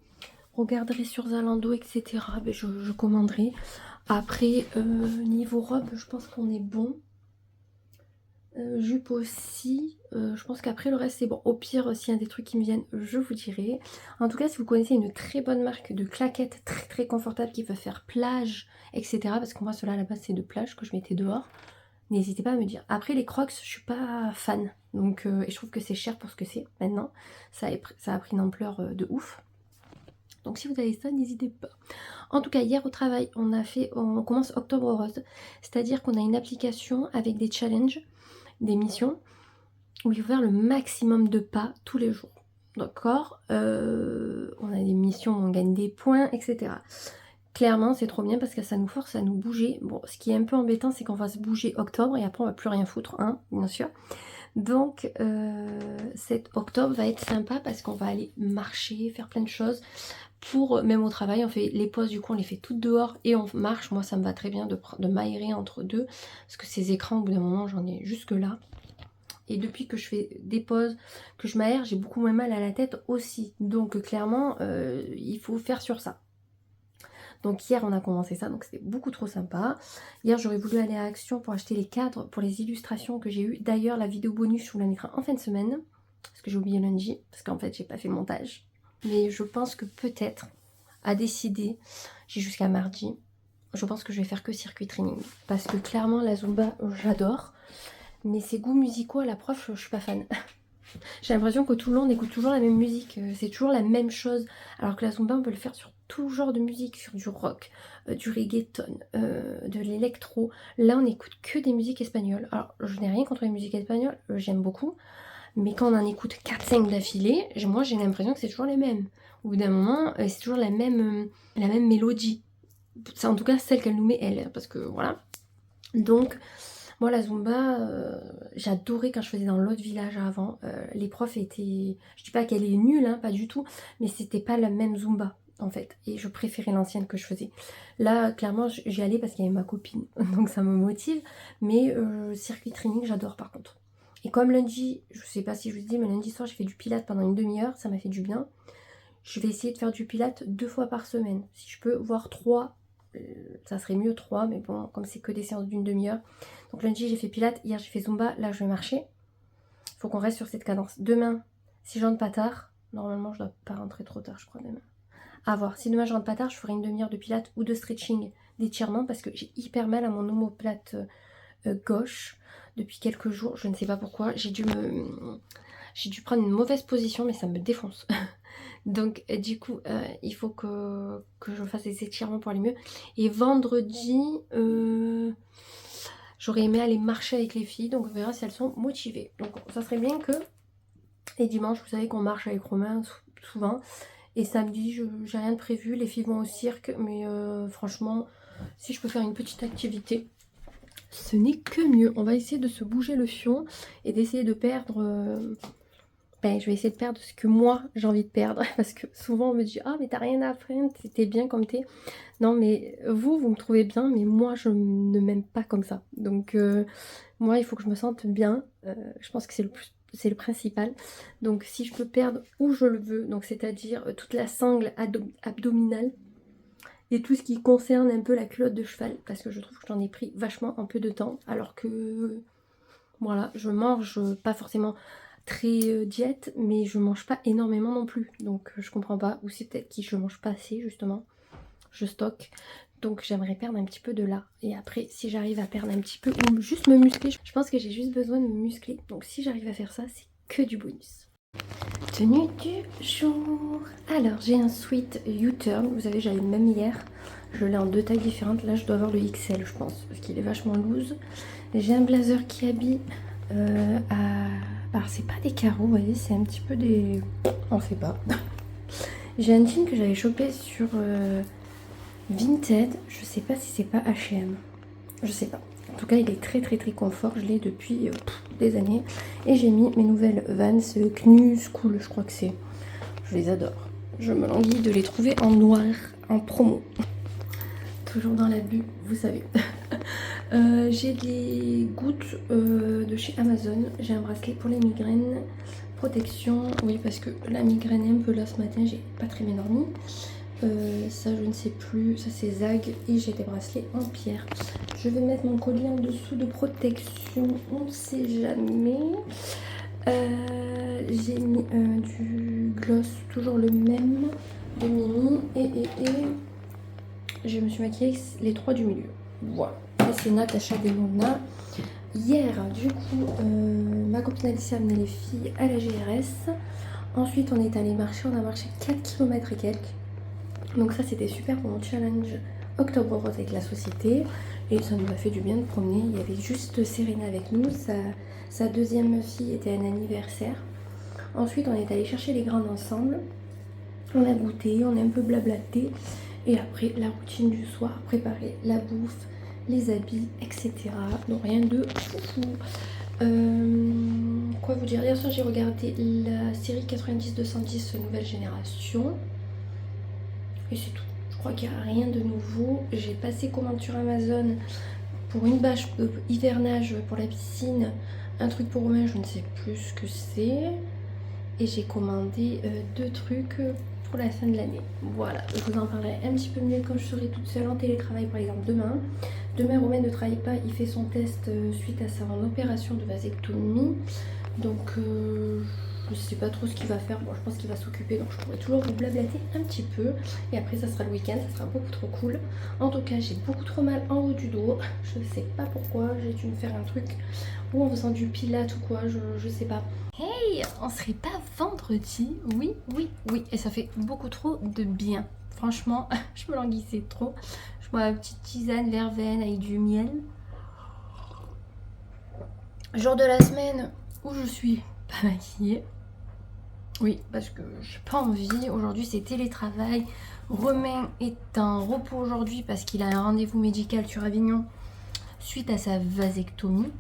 regarderai sur Zalando, etc., je commanderai. Après, niveau robe, je pense qu'on est bon. Jupe aussi, je pense qu'après le reste c'est bon. Au pire, s'il y a des trucs qui me viennent, je vous dirai. En tout cas, si vous connaissez une très bonne marque de claquettes très très confortable qui peut faire plage, etc. Parce que moi, cela à la base c'est de plage que je mettais dehors. N'hésitez pas à me dire. Après les Crocs, je suis pas fan. Donc, et je trouve que c'est cher pour ce que c'est maintenant. Ça a pris une ampleur de ouf. Donc si vous avez ça, n'hésitez pas. En tout cas, hier au travail, on commence Octobre Rose. C'est-à-dire qu'on a une application avec des challenges, des missions où il faut faire le maximum de pas tous les jours. D'accord, on a des missions où on gagne des points, etc. Clairement, c'est trop bien parce que ça nous force à nous bouger. Bon, ce qui est un peu embêtant, c'est qu'on va se bouger octobre et après on va plus rien foutre, hein, bien sûr. Donc, cet octobre va être sympa parce qu'on va aller marcher, faire plein de choses. Même au travail, on fait les pauses, du coup on les fait toutes dehors et on marche. Moi ça me va très bien de m'aérer entre deux parce que ces écrans au bout d'un moment j'en ai jusque là. Et depuis que je fais des pauses, que je m'aère, j'ai beaucoup moins mal à la tête aussi. Donc clairement il faut faire sur ça. Donc hier on a commencé ça, donc c'était beaucoup trop sympa. Hier j'aurais voulu aller à Action pour acheter les cadres pour les illustrations que j'ai eues. D'ailleurs la vidéo bonus je vous la mettrai en fin de semaine. Parce que j'ai oublié lundi, parce qu'en fait j'ai pas fait le montage. Mais je pense que peut-être, à décider, j'ai jusqu'à mardi, je pense que je vais faire que circuit training. Parce que clairement, la Zumba, j'adore. Mais ses goûts musicaux à la prof, je suis pas fan. J'ai l'impression que tout le monde écoute toujours la même musique, c'est toujours la même chose. Alors que la Zumba, on peut le faire sur tout genre de musique, sur du rock, du reggaeton, de l'électro. Là, on n'écoute que des musiques espagnoles. Alors, je n'ai rien contre les musiques espagnoles, j'aime beaucoup. Mais quand on en écoute 4-5 d'affilée, moi j'ai l'impression que c'est toujours les mêmes. Au bout d'un moment, c'est toujours la même mélodie. C'est en tout cas celle qu'elle nous met elle, parce que voilà. Donc, moi la Zumba, j'adorais quand je faisais dans l'autre village avant. Les profs étaient... Je dis pas qu'elle est nulle, hein, pas du tout, mais c'était pas la même Zumba en fait. Et je préférais l'ancienne que je faisais. Là, clairement, j'y allais parce qu'il y avait ma copine, donc ça me motive. Mais circuit training, j'adore par contre. Et comme lundi, je sais pas si je vous dis, mais lundi soir, j'ai fait du pilates pendant une demi-heure, ça m'a fait du bien. Je vais essayer de faire du pilates 2 fois par semaine. Si je peux, voire 3, ça serait mieux 3, mais bon, comme c'est que des séances d'une demi-heure. Donc lundi, j'ai fait pilates, hier, j'ai fait Zumba, là, je vais marcher. Il faut qu'on reste sur cette cadence. Demain, si je rentre pas tard, normalement, je dois pas rentrer trop tard, je crois, demain. À voir. Si demain, je rentre pas tard, je ferai une demi-heure de pilates ou de stretching, d'étirement, parce que j'ai hyper mal à mon omoplate gauche depuis quelques jours, je ne sais pas pourquoi, j'ai dû prendre une mauvaise position mais ça me défonce. Donc du coup il faut que je fasse des étirements pour aller mieux. Et vendredi j'aurais aimé aller marcher avec les filles, donc on verra si elles sont motivées. Donc ça serait bien que... Et dimanche, vous savez qu'on marche avec Romain souvent. Et samedi, j'ai rien de prévu, les filles vont au cirque, mais franchement, si je peux faire une petite activité, ce n'est que mieux. On va essayer de se bouger le fion et d'essayer de perdre... je vais essayer de perdre ce que moi j'ai envie de perdre. Parce que souvent on me dit ah mais t'as rien à faire, t'es bien comme t'es. Non mais vous me trouvez bien, mais moi je ne m'aime pas comme ça. Donc moi il faut que je me sente bien. Je pense que c'est le principal. Donc si je peux perdre où je le veux, donc c'est-à-dire toute la sangle abdominale, et tout ce qui concerne un peu la culotte de cheval, parce que je trouve que j'en ai pris vachement un peu de temps, alors que voilà, je mange pas forcément très diète, mais je mange pas énormément non plus, donc je comprends pas, ou c'est peut-être que je mange pas assez justement, je stocke, donc j'aimerais perdre un petit peu de là, et après si j'arrive à perdre un petit peu, ou juste me muscler, je pense que j'ai juste besoin de me muscler, donc si j'arrive à faire ça, c'est que du bonus. Tenue du jour. Alors j'ai un sweat U-turn, vous savez j'avais le même hier, je l'ai en 2 tailles différentes, là je dois avoir le XL je pense, parce qu'il est vachement loose. J'ai un blazer qui habille alors c'est pas des carreaux, vous voyez, c'est un petit peu des... On sait pas. J'ai un jean que j'avais chopé sur Vinted, je sais pas si c'est pas H&M, je sais pas. En tout cas, il est très confort, je l'ai depuis des années. Et j'ai mis mes nouvelles Vans Knus Cool, je crois que c'est. Je les adore. Je me languis de les trouver en noir, en promo. Toujours dans l'abus, vous savez. J'ai des gouttes de chez Amazon. J'ai un bracelet pour les migraines. Protection, oui, parce que la migraine est un peu là ce matin, j'ai pas très bien dormi. Ça je ne sais plus, ça c'est Zag, et j'ai des bracelets en pierre. Je vais mettre mon collier en dessous de protection, on ne sait jamais. J'ai mis du gloss, toujours le même, de Mimi, et je me suis maquillée les 3 du milieu. Voilà, et c'est Natacha Denona. Hier, du coup, ma copine Alicia a amené les filles à la GRS. Ensuite, on est allé marcher, on a marché 4 km et quelques. Donc ça c'était super pour mon challenge Octobre Rose avec la société. Et ça nous a fait du bien de promener. Il y avait juste Serena avec nous. Sa deuxième fille était à un anniversaire. Ensuite on est allé chercher les grandes ensemble. On a goûté, on a un peu blablaté. Et après la routine du soir, préparer la bouffe, les habits, etc. Donc rien de foufou. Quoi vous dire, hier soir j'ai regardé la série 90-210 nouvelle génération. Et c'est tout. Je crois qu'il n'y a rien de nouveau. J'ai passé commande sur Amazon pour une bâche hivernage pour la piscine. Un truc pour Romain, je ne sais plus ce que c'est. Et j'ai commandé 2 trucs pour la fin de l'année. Voilà, je vous en parlerai un petit peu mieux quand je serai toute seule en télétravail, par exemple demain. Demain, Romain ne travaille pas, il fait son test suite à sa opération de vasectomie. Donc Je sais pas trop ce qu'il va faire. Bon, je pense qu'il va s'occuper, donc je pourrais toujours vous blablater un petit peu. Et après, ça sera le week-end, ça sera beaucoup trop cool. En tout cas, j'ai beaucoup trop mal en haut du dos. Je sais pas pourquoi. J'ai dû me faire un truc ou en faisant du pilate ou quoi, je sais pas. Hey, on serait pas vendredi? Oui, oui, oui. Et ça fait beaucoup trop de bien. Franchement, je me languissais trop. Je bois une petite tisane verveine avec du miel. Jour de la semaine où je suis pas maquillée. Oui, parce que j'ai pas envie. Aujourd'hui, c'est télétravail. Romain est en repos aujourd'hui parce qu'il a un rendez-vous médical sur Avignon suite à sa vasectomie.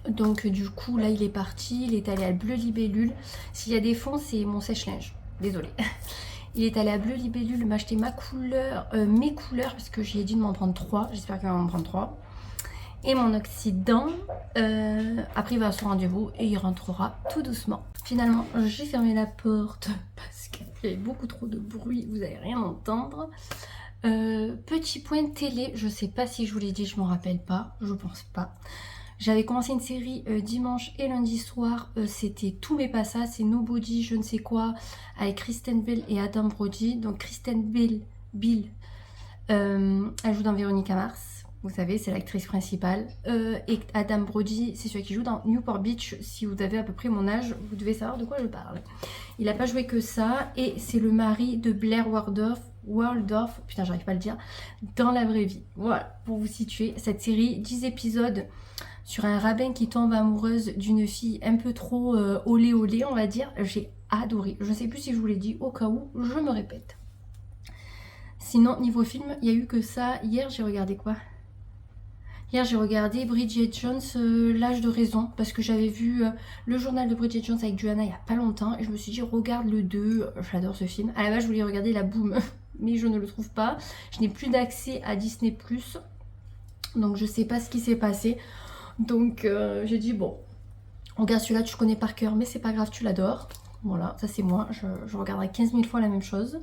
Donc du coup, là, il est parti. Il est allé à Bleu Libellule. S'il y a des fonds, c'est mon sèche-linge. Désolée. Il est allé à Bleu Libellule m'acheter mes couleurs parce que j'ai dit de m'en prendre 3. J'espère qu'il va m'en prendre 3. Et mon Occident. Après, il va à son rendez-vous et il rentrera tout doucement. Finalement, j'ai fermé la porte parce qu'il y avait beaucoup trop de bruit. Vous n'allez rien entendre. Petit point télé. Je sais pas si je vous l'ai dit, je m'en rappelle pas. Je pense pas. J'avais commencé une série dimanche et lundi soir. C'était Tous mes pas ça. C'est Nobody, je ne sais quoi. Avec Kristen Bell et Adam Brody. Donc Kristen Bell, elle joue dans Véronica Mars. Vous savez, c'est l'actrice principale. Et Adam Brody, c'est celui qui joue dans Newport Beach. Si vous avez à peu près mon âge, vous devez savoir de quoi je parle. Il n'a pas joué que ça. Et c'est le mari de Blair Waldorf, putain, j'arrive pas à le dire, dans la vraie vie. Voilà, pour vous situer. Cette série, 10 épisodes sur un rabbin qui tombe amoureuse d'une fille un peu trop olé olé, on va dire. J'ai adoré. Je ne sais plus si je vous l'ai dit, au cas où, je me répète. Sinon, niveau film, il n'y a eu que ça. Hier, j'ai regardé quoi ? Hier, j'ai regardé Bridget Jones, l'âge de raison, parce que j'avais vu le journal de Bridget Jones avec Joanna il n'y a pas longtemps, et je me suis dit, regarde le 2, j'adore ce film. À la base, je voulais regarder La Boom, mais je ne le trouve pas. Je n'ai plus d'accès à Disney+, donc je sais pas ce qui s'est passé. Donc j'ai dit, bon, regarde celui-là, tu connais par cœur, mais c'est pas grave, tu l'adores. Voilà, ça c'est moi, je regarderai 15 000 fois la même chose.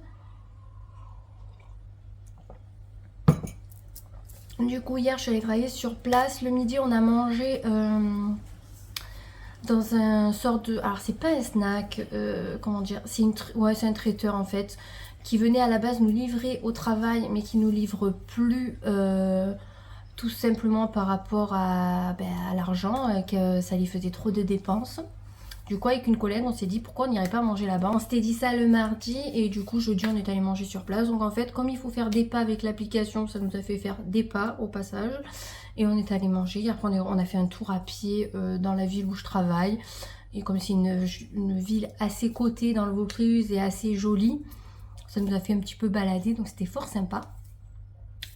Du coup, hier, je suis allée travailler sur place. Le midi, on a mangé dans un sort de... Alors, c'est pas un snack, comment dire, c'est un traiteur, en fait, qui venait à la base nous livrer au travail, mais qui nous livre plus, tout simplement par rapport à l'argent, que ça lui faisait trop de dépenses. Du coup, avec une collègue, on s'est dit pourquoi on n'irait pas manger là-bas. On s'était dit ça le mardi et du coup, jeudi, on est allé manger sur place. Donc en fait, comme il faut faire des pas avec l'application, ça nous a fait faire des pas au passage. Et on est allé manger. Après, on a fait un tour à pied dans la ville où je travaille. Et comme c'est une ville assez cotée dans le Vaucluse et assez jolie, ça nous a fait un petit peu balader. Donc c'était fort sympa.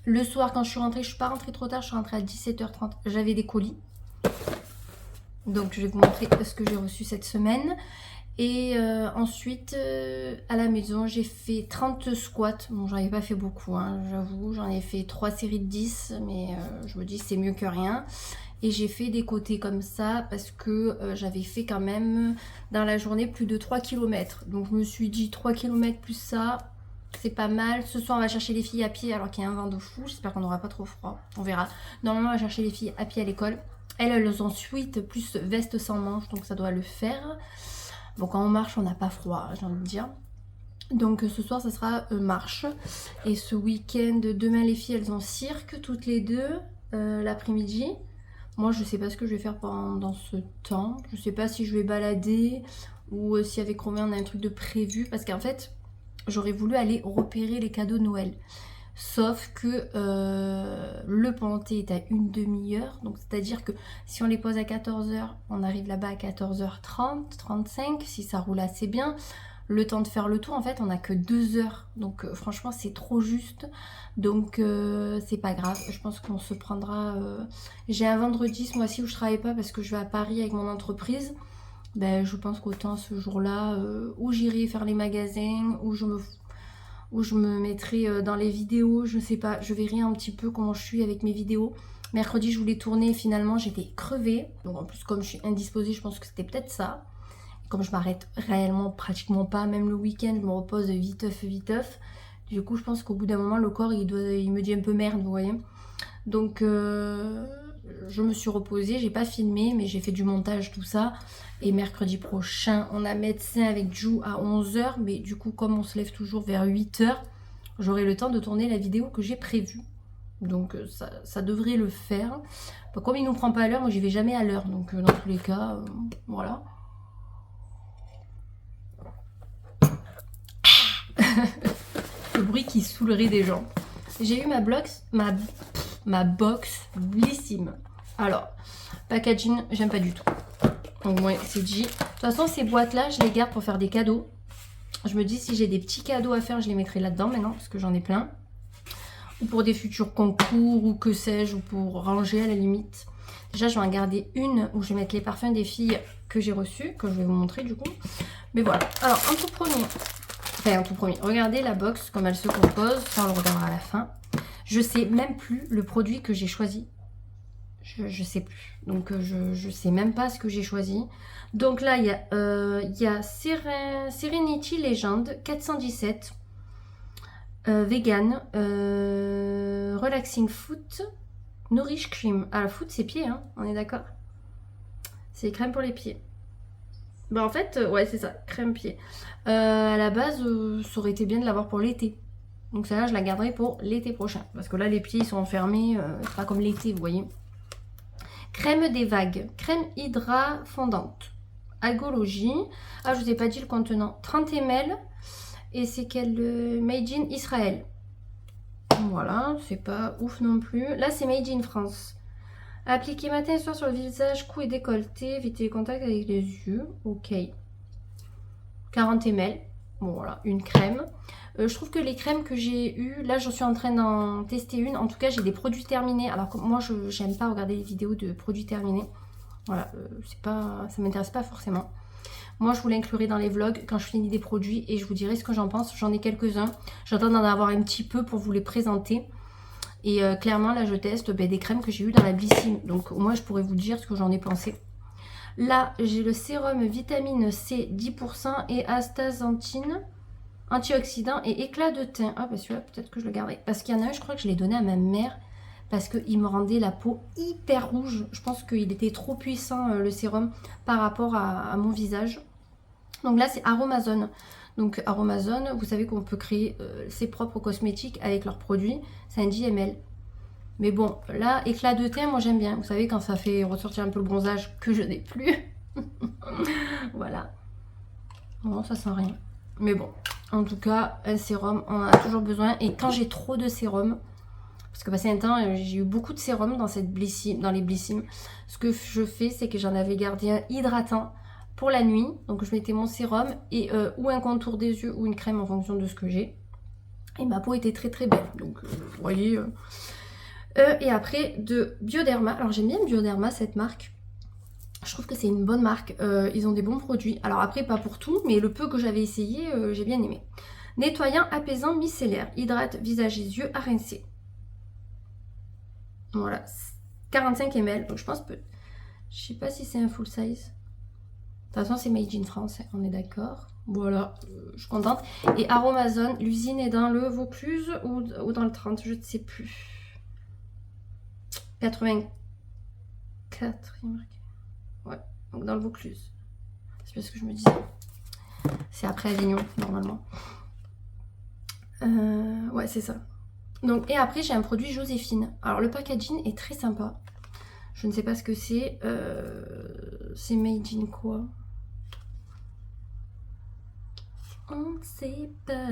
Le soir, quand je suis rentrée, je suis pas rentrée trop tard, je suis rentrée à 17h30. J'avais des colis. Donc je vais vous montrer ce que j'ai reçu cette semaine. Et ensuite, à la maison, j'ai fait 30 squats. Bon, j'en ai pas fait beaucoup, hein, j'avoue. J'en ai fait 3 séries de 10, mais je me dis c'est mieux que rien. Et j'ai fait des côtés comme ça parce que j'avais fait quand même dans la journée plus de 3 km. Donc je me suis dit 3 km plus ça, c'est pas mal. Ce soir, on va chercher les filles à pied alors qu'il y a un vent de fou. J'espère qu'on n'aura pas trop froid. On verra. Normalement, on va chercher les filles à pied à l'école. Elles ont suite plus veste sans manches, donc ça doit le faire. Bon, quand on marche, on n'a pas froid, j'ai envie de dire. Donc ce soir, ça sera marche. Et ce week-end, demain, les filles, elles ont cirque toutes les deux l'après-midi. Moi, je sais pas ce que je vais faire pendant ce temps. Je sais pas si je vais balader ou si avec Romain, on a un truc de prévu. Parce qu'en fait, j'aurais voulu aller repérer les cadeaux de Noël. Sauf que le Panthé est à une demi-heure. Donc c'est-à-dire que si on les pose à 14h, on arrive là-bas à 14h30, 35, si ça roule assez bien. Le temps de faire le tour, en fait, on n'a que 2 heures. Donc franchement, c'est trop juste. Donc c'est pas grave. Je pense qu'on se prendra... J'ai un vendredi ce mois-ci où je travaille pas parce que je vais à Paris avec mon entreprise. Ben, je pense qu'autant ce jour-là, où j'irai faire les magasins, où je me mettrai dans les vidéos, je sais pas, je verrai un petit peu comment je suis avec mes vidéos. Mercredi, je voulais tourner, finalement, j'étais crevée. Donc en plus, comme je suis indisposée, je pense que c'était peut-être ça. Comme je m'arrête réellement pratiquement pas, même le week-end, je me repose viteuf. Du coup, je pense qu'au bout d'un moment, le corps, il me dit un peu merde, vous voyez. Donc, je je me suis reposée, j'ai pas filmé, mais j'ai fait du montage, tout ça. Et mercredi prochain, on a médecin avec Jou à 11 h. Mais du coup, comme on se lève toujours vers 8 h, j'aurai le temps de tourner la vidéo que j'ai prévue. Donc ça devrait le faire. Bah, comme il nous prend pas à l'heure, moi j'y vais jamais à l'heure. Donc dans tous les cas, voilà. Le bruit qui saoulerait des gens. J'ai eu ma box Blissim. Alors, packaging, j'aime pas du tout. Donc ouais, c'est dit. De toute façon, ces boîtes-là, je les garde pour faire des cadeaux. Je me dis, si j'ai des petits cadeaux à faire, je les mettrai là-dedans maintenant, parce que j'en ai plein. Ou pour des futurs concours, ou que sais-je, ou pour ranger à la limite. Déjà, je vais en garder une où je vais mettre les parfums des filles que j'ai reçus, que je vais vous montrer du coup. Mais voilà. Alors, en tout premier, regardez la box, comme elle se compose. Ça, on le regardera à la fin. Je sais même plus le produit que j'ai choisi. Je sais plus. Donc, je sais même pas ce que j'ai choisi. Donc là, il y a Serenity Legend 417. Vegan. Relaxing Foot. Nourish Cream. Ah, la foot, c'est pieds, hein, on est d'accord? C'est crème pour les pieds. Bah, en fait, ouais, c'est ça, crème pied. À la base, ça aurait été bien de l'avoir pour l'été. Donc, celle-là, je la garderai pour l'été prochain. Parce que là, les pieds, ils sont enfermés. C'est pas comme l'été, vous voyez. Crème des vagues. Crème hydra fondante. Agologie. Ah, je vous ai pas dit le contenant. 30 ml. Et c'est quel Made in Israël. Voilà, c'est pas ouf non plus. Là, c'est Made in France. Appliquer matin et soir sur le visage, cou et décolleté. Éviter les contacts avec les yeux. Ok. 40 ml. Bon, voilà, une crème. Je trouve que les crèmes que j'ai eues, là, je suis en train d'en tester une. En tout cas, j'ai des produits terminés. Alors que moi, je n'aime pas regarder les vidéos de produits terminés. Voilà, ça m'intéresse pas forcément. Moi, je vous l'inclurai dans les vlogs quand je finis des produits et je vous dirai ce que j'en pense. J'en ai quelques-uns. J'attends d'en avoir un petit peu pour vous les présenter. Et clairement, là, je teste des crèmes que j'ai eues dans la Blissim. Donc, au moins, je pourrais vous dire ce que j'en ai pensé. Là, j'ai le sérum vitamine C 10% et astaxanthine, antioxydant et éclat de teint. Ah, bah celui-là, peut-être que je le garderai. Parce qu'il y en a un, je crois que je l'ai donné à ma mère. Parce qu'il me rendait la peau hyper rouge. Je pense qu'il était trop puissant, le sérum, par rapport à mon visage. Donc là, c'est Aromazone. Donc Aromazone, vous savez qu'on peut créer ses propres cosmétiques avec leurs produits. C'est un 10 ml. Mais bon, là, éclat de teint, moi j'aime bien. Vous savez, quand ça fait ressortir un peu le bronzage que je n'ai plus. Voilà. Bon, ça sent rien. Mais bon, en tout cas, un sérum, on en a toujours besoin. Et quand j'ai trop de sérum, parce que passé un temps, j'ai eu beaucoup de sérum dans les Blissim. Ce que je fais, c'est que j'en avais gardé un hydratant pour la nuit. Donc je mettais mon sérum et ou un contour des yeux ou une crème en fonction de ce que j'ai. Et ma peau était très très belle. Donc vous voyez. Et après de Bioderma. Alors j'aime bien Bioderma, cette marque. Je trouve que c'est une bonne marque. Ils ont des bons produits. Alors après, pas pour tout, mais le peu que j'avais essayé, j'ai bien aimé. Nettoyant, apaisant, micellaire. Hydrate visage et yeux à rincer. Voilà. 45 ml. Donc je pense que... Je sais pas si c'est un full size. De toute façon, c'est Made in France, on est d'accord. Voilà, je suis contente. Et Aromazone, l'usine est dans le Vaucluse ou dans le 30, je ne sais plus. 84, il est marqué. Ouais, donc dans le Vaucluse. C'est parce que je me disais. C'est après Avignon, normalement. Ouais, c'est ça. Donc, et après, j'ai un produit Joséphine. Alors, le packaging est très sympa. Je ne sais pas ce que c'est. C'est made in quoi? On ne sait pas.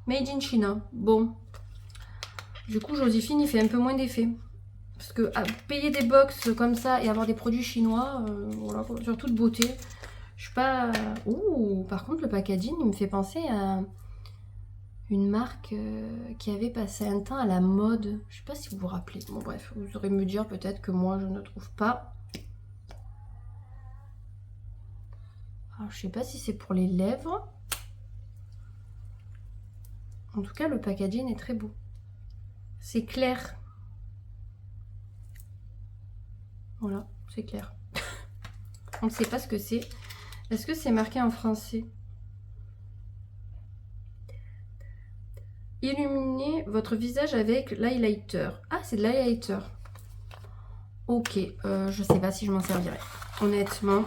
Made in China. Bon. Du coup, Joséphine, il fait un peu moins d'effet. Parce que payer des box comme ça et avoir des produits chinois, voilà, surtout de beauté, je suis pas... Ouh, par contre, le packaging, il me fait penser à une marque qui avait passé un temps à la mode. Je sais pas si vous vous rappelez. Bon, bref, vous aurez me dire peut-être que moi, je ne trouve pas. Alors, je sais pas si c'est pour les lèvres. En tout cas, le packaging est très beau. C'est clair. Voilà, c'est clair. On ne sait pas ce que c'est. Est-ce que c'est marqué en français? Illuminez votre visage avec l'highlighter. Ah, c'est de l'highlighter. Ok, je sais pas si je m'en servirai. Honnêtement. De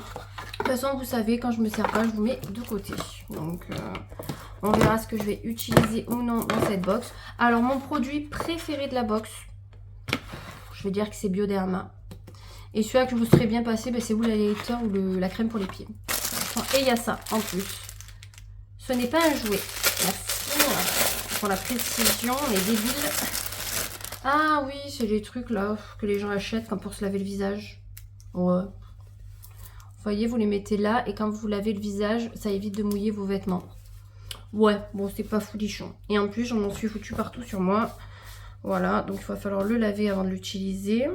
toute façon, vous savez, quand je me sers pas, je vous mets de côté. Donc, on verra ce que je vais utiliser ou non dans cette box. Alors, mon produit préféré de la box, je vais dire que c'est Bioderma. Et celui-là que je vous serais bien passé, ben, c'est vous l'highlighter ou la crème pour les pieds. Et il y a ça en plus. Ce n'est pas un jouet. Merci pour la précision, les débiles. Ah oui, c'est les trucs là que les gens achètent comme pour se laver le visage. Ouais. Vous voyez, vous les mettez là et quand vous lavez le visage, ça évite de mouiller vos vêtements. Ouais, bon, c'est pas foulichon. Et en plus, j'en suis foutu partout sur moi. Voilà, donc il va falloir le laver avant de l'utiliser.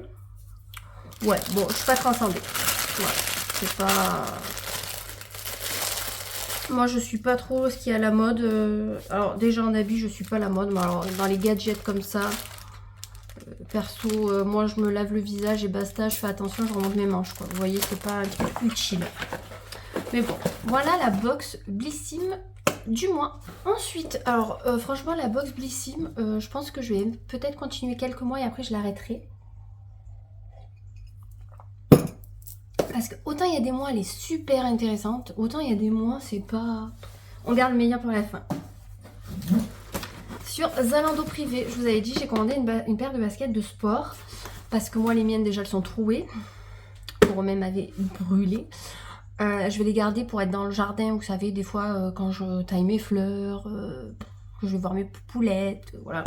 Ouais, bon, je suis pas transcendée. Ouais, c'est pas... Moi, je suis pas trop ce qui est à la mode. Alors, déjà en habit, je suis pas à la mode. Mais alors, dans les gadgets comme ça, perso, moi, je me lave le visage et basta. Je fais attention, je remonte mes manches, quoi. Vous voyez, c'est pas un truc utile. Mais bon, voilà la box Blissim du mois. Ensuite, alors, franchement, la box Blissim, je pense que je vais peut-être continuer quelques mois et après, je l'arrêterai. Parce que autant il y a des mois, elle est super intéressante, autant il y a des mois, c'est pas... On garde le meilleur pour la fin. Sur Zalando privé, je vous avais dit, j'ai commandé une paire de baskets de sport. Parce que moi, les miennes, déjà, elles sont trouées. Romain m'avait brûlé. Je vais les garder pour être dans le jardin, vous savez, des fois, quand je taille mes fleurs, que je vais voir mes poulettes, voilà.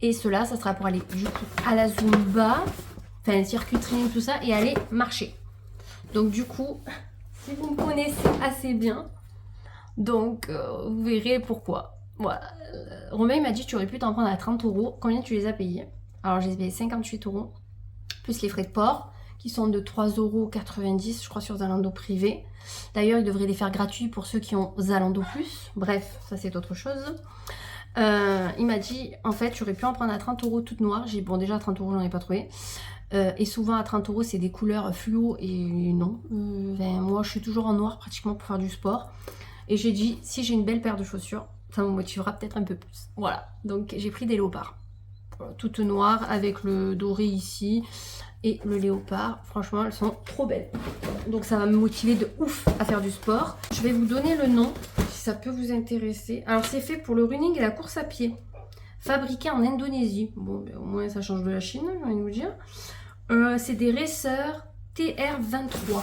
Et cela, ça sera pour aller, du coup, à la Zumba, enfin, le circuit training, tout ça, et aller marcher. Donc du coup, si vous me connaissez assez bien, donc vous verrez pourquoi. Voilà. Romain m'a dit tu aurais pu t'en prendre à 30 €. Combien tu les as payés? Alors je les ai payés 58 €, plus les frais de port, qui sont de 3,90 €, je crois, sur Zalando privé. D'ailleurs, ils devraient les faire gratuits pour ceux qui ont Zalando plus. Bref, ça c'est autre chose. Il m'a dit, en fait, tu aurais pu en prendre à 30 € toutes noires. J'ai dit, bon, déjà à 30 €, j'en ai pas trouvé. Et souvent à 30 €, c'est des couleurs fluo et non. Moi, je suis toujours en noir pratiquement pour faire du sport. Et j'ai dit, si j'ai une belle paire de chaussures, ça me motivera peut-être un peu plus. Voilà, donc j'ai pris des léopards. Toutes noires avec le doré ici et le léopard. Franchement, elles sont trop belles. Donc ça va me motiver de ouf à faire du sport. Je vais vous donner le nom, si ça peut vous intéresser. Alors c'est fait pour le running et la course à pied. Fabriqué en Indonésie. Bon, ben, au moins ça change de la Chine, j'ai envie de vous dire. C'est des racers TR23.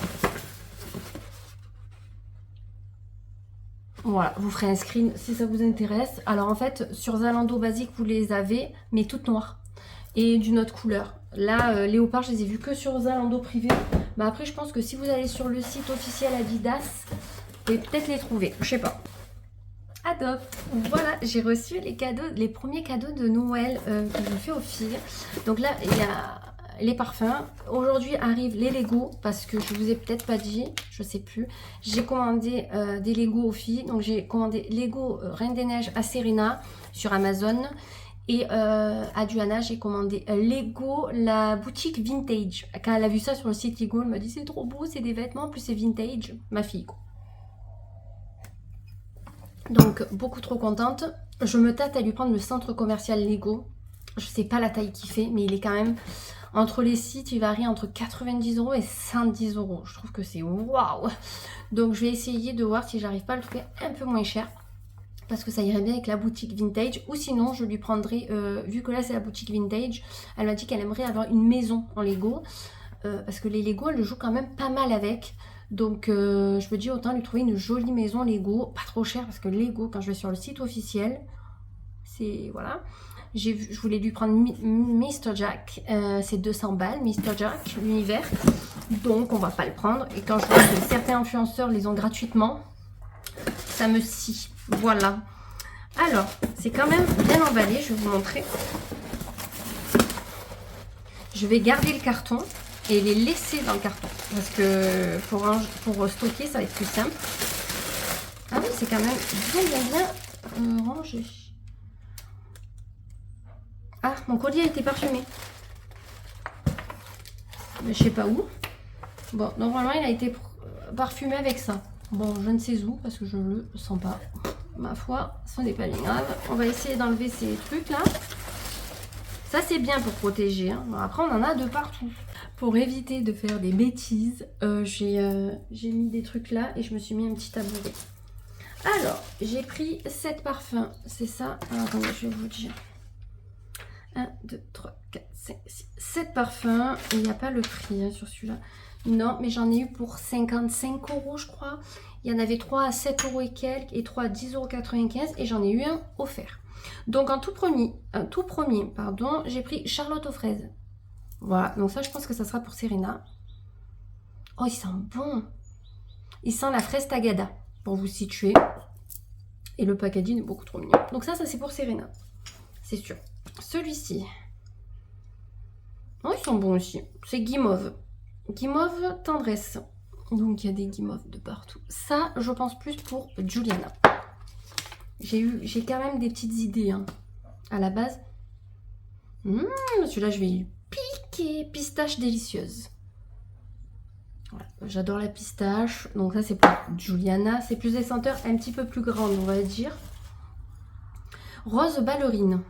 Voilà, vous ferez un screen si ça vous intéresse. Alors en fait, sur Zalando basique, vous les avez, mais toutes noires. Et d'une autre couleur. Là, léopard, je les ai vus que sur Zalando privé. Mais après, je pense que si vous allez sur le site officiel Adidas, vous pouvez peut-être les trouver. Je sais pas. Adop. Voilà, j'ai reçu les cadeaux, les premiers cadeaux de Noël que je fais aux filles. Donc là, il y a les parfums. Aujourd'hui arrivent les Lego parce que je vous ai peut-être pas dit, je sais plus. J'ai commandé des Lego aux filles. Donc j'ai commandé Lego Reine des Neiges à Serena sur Amazon. Et à Duana, j'ai commandé Lego, la boutique vintage. Quand elle a vu ça sur le site Lego, elle m'a dit c'est trop beau, c'est des vêtements, plus c'est vintage. Ma fille, quoi. Donc, beaucoup trop contente. Je me tâte à lui prendre le centre commercial Lego. Je sais pas la taille qu'il fait, mais il est quand même... Entre les sites, il varie entre 90 € et 110 €. Je trouve que c'est waouh. Donc, je vais essayer de voir si j'arrive pas à le trouver un peu moins cher. Parce que ça irait bien avec la boutique vintage. Ou sinon, je lui prendrai... vu que là, c'est la boutique vintage, elle m'a dit qu'elle aimerait avoir une maison en Lego. Parce que les Lego, elle le joue quand même pas mal avec. Donc je me dis autant lui trouver une jolie maison Lego, pas trop cher parce que Lego, quand je vais sur le site officiel, c'est voilà. Je voulais lui prendre Mr. Jack, c'est 200 balles, Mr. Jack, l'univers. Donc on va pas le prendre. Et quand je vois que certains influenceurs les ont gratuitement, ça me scie. Voilà. Alors, c'est quand même bien emballé, je vais vous montrer. Je vais garder le carton et les laisser dans le carton parce que pour stocker ça va être plus simple. Ah oui, c'est quand même bien rangé. Ah, mon colis a été parfumé, mais je sais pas où. Bon, normalement il a été parfumé avec ça. Bon, je ne sais où parce que je ne le sens pas. Ma foi, ce n'est pas bien grave. On va essayer d'enlever ces trucs là. Ça, c'est bien pour protéger. Hein. Après, on en a de partout. Pour éviter de faire des bêtises, j'ai mis des trucs là et je me suis mis un petit tabouret. Alors, j'ai pris 7 parfums. C'est ça. Alors, attendez, je vais vous dire. 1, 2, 3, 4, 5, 6, 7 parfums. Il n'y a pas le prix hein, sur celui-là. Non, mais j'en ai eu pour 55 €, je crois. Il y en avait 3 à 7 € et quelques et 3 à 10,95 € et j'en ai eu un offert. Donc, en tout premier, pardon, j'ai pris Charlotte aux fraises. Voilà, donc ça, je pense que ça sera pour Serena. Oh, il sent bon. Il sent la fraise tagada, pour vous situer. Et le packaging est beaucoup trop mignon. Donc ça c'est pour Serena. C'est sûr. Celui-ci. Oh, ils sont bons aussi. C'est guimauve. Guimauve tendresse. Donc il y a des guimauves de partout. Ça, je pense plus pour Giuliana. J'ai quand même des petites idées hein, à la base. Celui-là, je vais lui piquer. Pistache délicieuse. Voilà. J'adore la pistache. Donc ça, c'est pour Giuliana. C'est plus des senteurs un petit peu plus grandes, on va dire. Rose ballerine.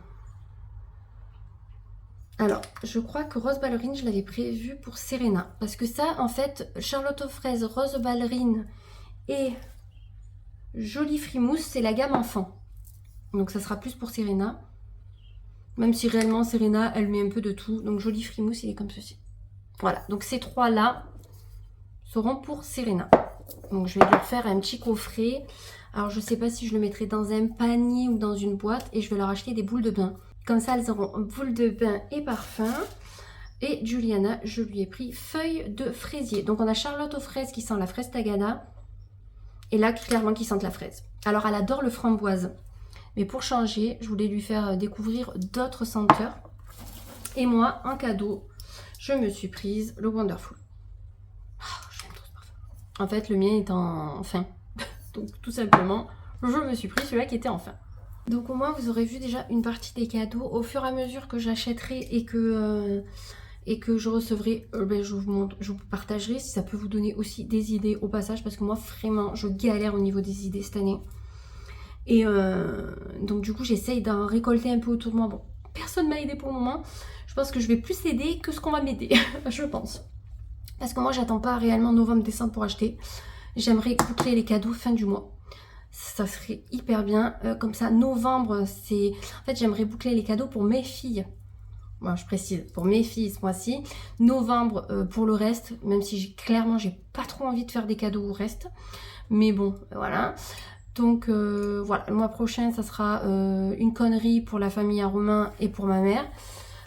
Alors, je crois que rose ballerine, je l'avais prévu pour Serena. Parce que ça, en fait, Charlotte aux fraises, rose ballerine et jolie frimousse, c'est la gamme enfant. Donc ça sera plus pour Serena. Même si réellement, Serena, elle met un peu de tout. Donc jolie frimousse, il est comme ceci. Voilà, donc ces trois-là seront pour Serena. Donc je vais leur faire un petit coffret. Alors je ne sais pas si je le mettrai dans un panier ou dans une boîte. Et je vais leur acheter des boules de bain. Comme ça, elles auront boules de bain et parfum. Et Giuliana, je lui ai pris feuilles de fraisier. Donc on a Charlotte aux fraises qui sent la fraise tagada. Et là, clairement, qui sent la fraise. Alors elle adore le framboise. Mais pour changer, je voulais lui faire découvrir d'autres senteurs. Et moi, en cadeau, je me suis prise le Wonderful. Oh, j'aime trop ce parfum. En fait, le mien est en fin. Donc tout simplement, je me suis pris celui-là qui était en fin. Donc au moins, vous aurez vu déjà une partie des cadeaux. Au fur et à mesure que j'achèterai et que je recevrai, je vous partagerai si ça peut vous donner aussi des idées au passage. Parce que moi, vraiment, je galère au niveau des idées cette année. Et donc du coup, j'essaye d'en récolter un peu autour de moi. Bon, personne ne m'a aidé pour le moment. Je pense que je vais plus aider que ce qu'on va m'aider, je pense. Parce que moi, j'attends pas réellement novembre-décembre pour acheter. J'aimerais boucler les cadeaux fin du mois. Ça serait hyper bien. Comme ça, novembre, c'est... En fait, j'aimerais boucler les cadeaux pour mes filles. Bon, je précise, pour mes filles ce mois-ci. Novembre pour le reste, même si clairement, j'ai pas trop envie de faire des cadeaux au reste. Mais bon, voilà. Donc voilà, le mois prochain, ça sera une connerie pour la famille à Romain et pour ma mère.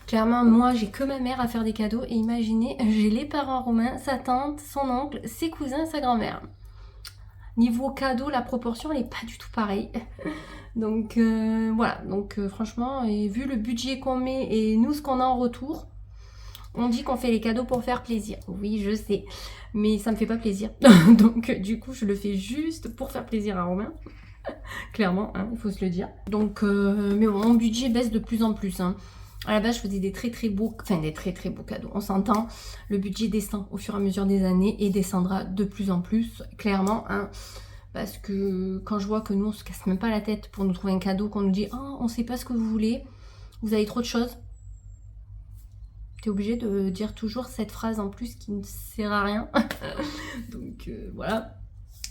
Clairement, moi, j'ai que ma mère à faire des cadeaux. Et imaginez, j'ai les parents romains, sa tante, son oncle, ses cousins, sa grand-mère. Niveau cadeau, la proportion, elle n'est pas du tout pareille. Donc voilà, donc franchement, et vu le budget qu'on met et nous, ce qu'on a en retour, on dit qu'on fait les cadeaux pour faire plaisir. Oui, je sais, mais ça me fait pas plaisir. Donc du coup, je le fais juste pour faire plaisir à Romain. Clairement, hein, il faut se le dire. Donc, mais bon, mon budget baisse de plus en plus. Hein. À la base, je faisais des très beaux cadeaux. On s'entend, le budget descend au fur et à mesure des années et descendra de plus en plus, clairement. Hein, parce que quand je vois que nous, on se casse même pas la tête pour nous trouver un cadeau, qu'on nous dit « Oh, on sait pas ce que vous voulez, vous avez trop de choses ». T'es obligé de dire toujours cette phrase en plus qui ne sert à rien. Donc, voilà.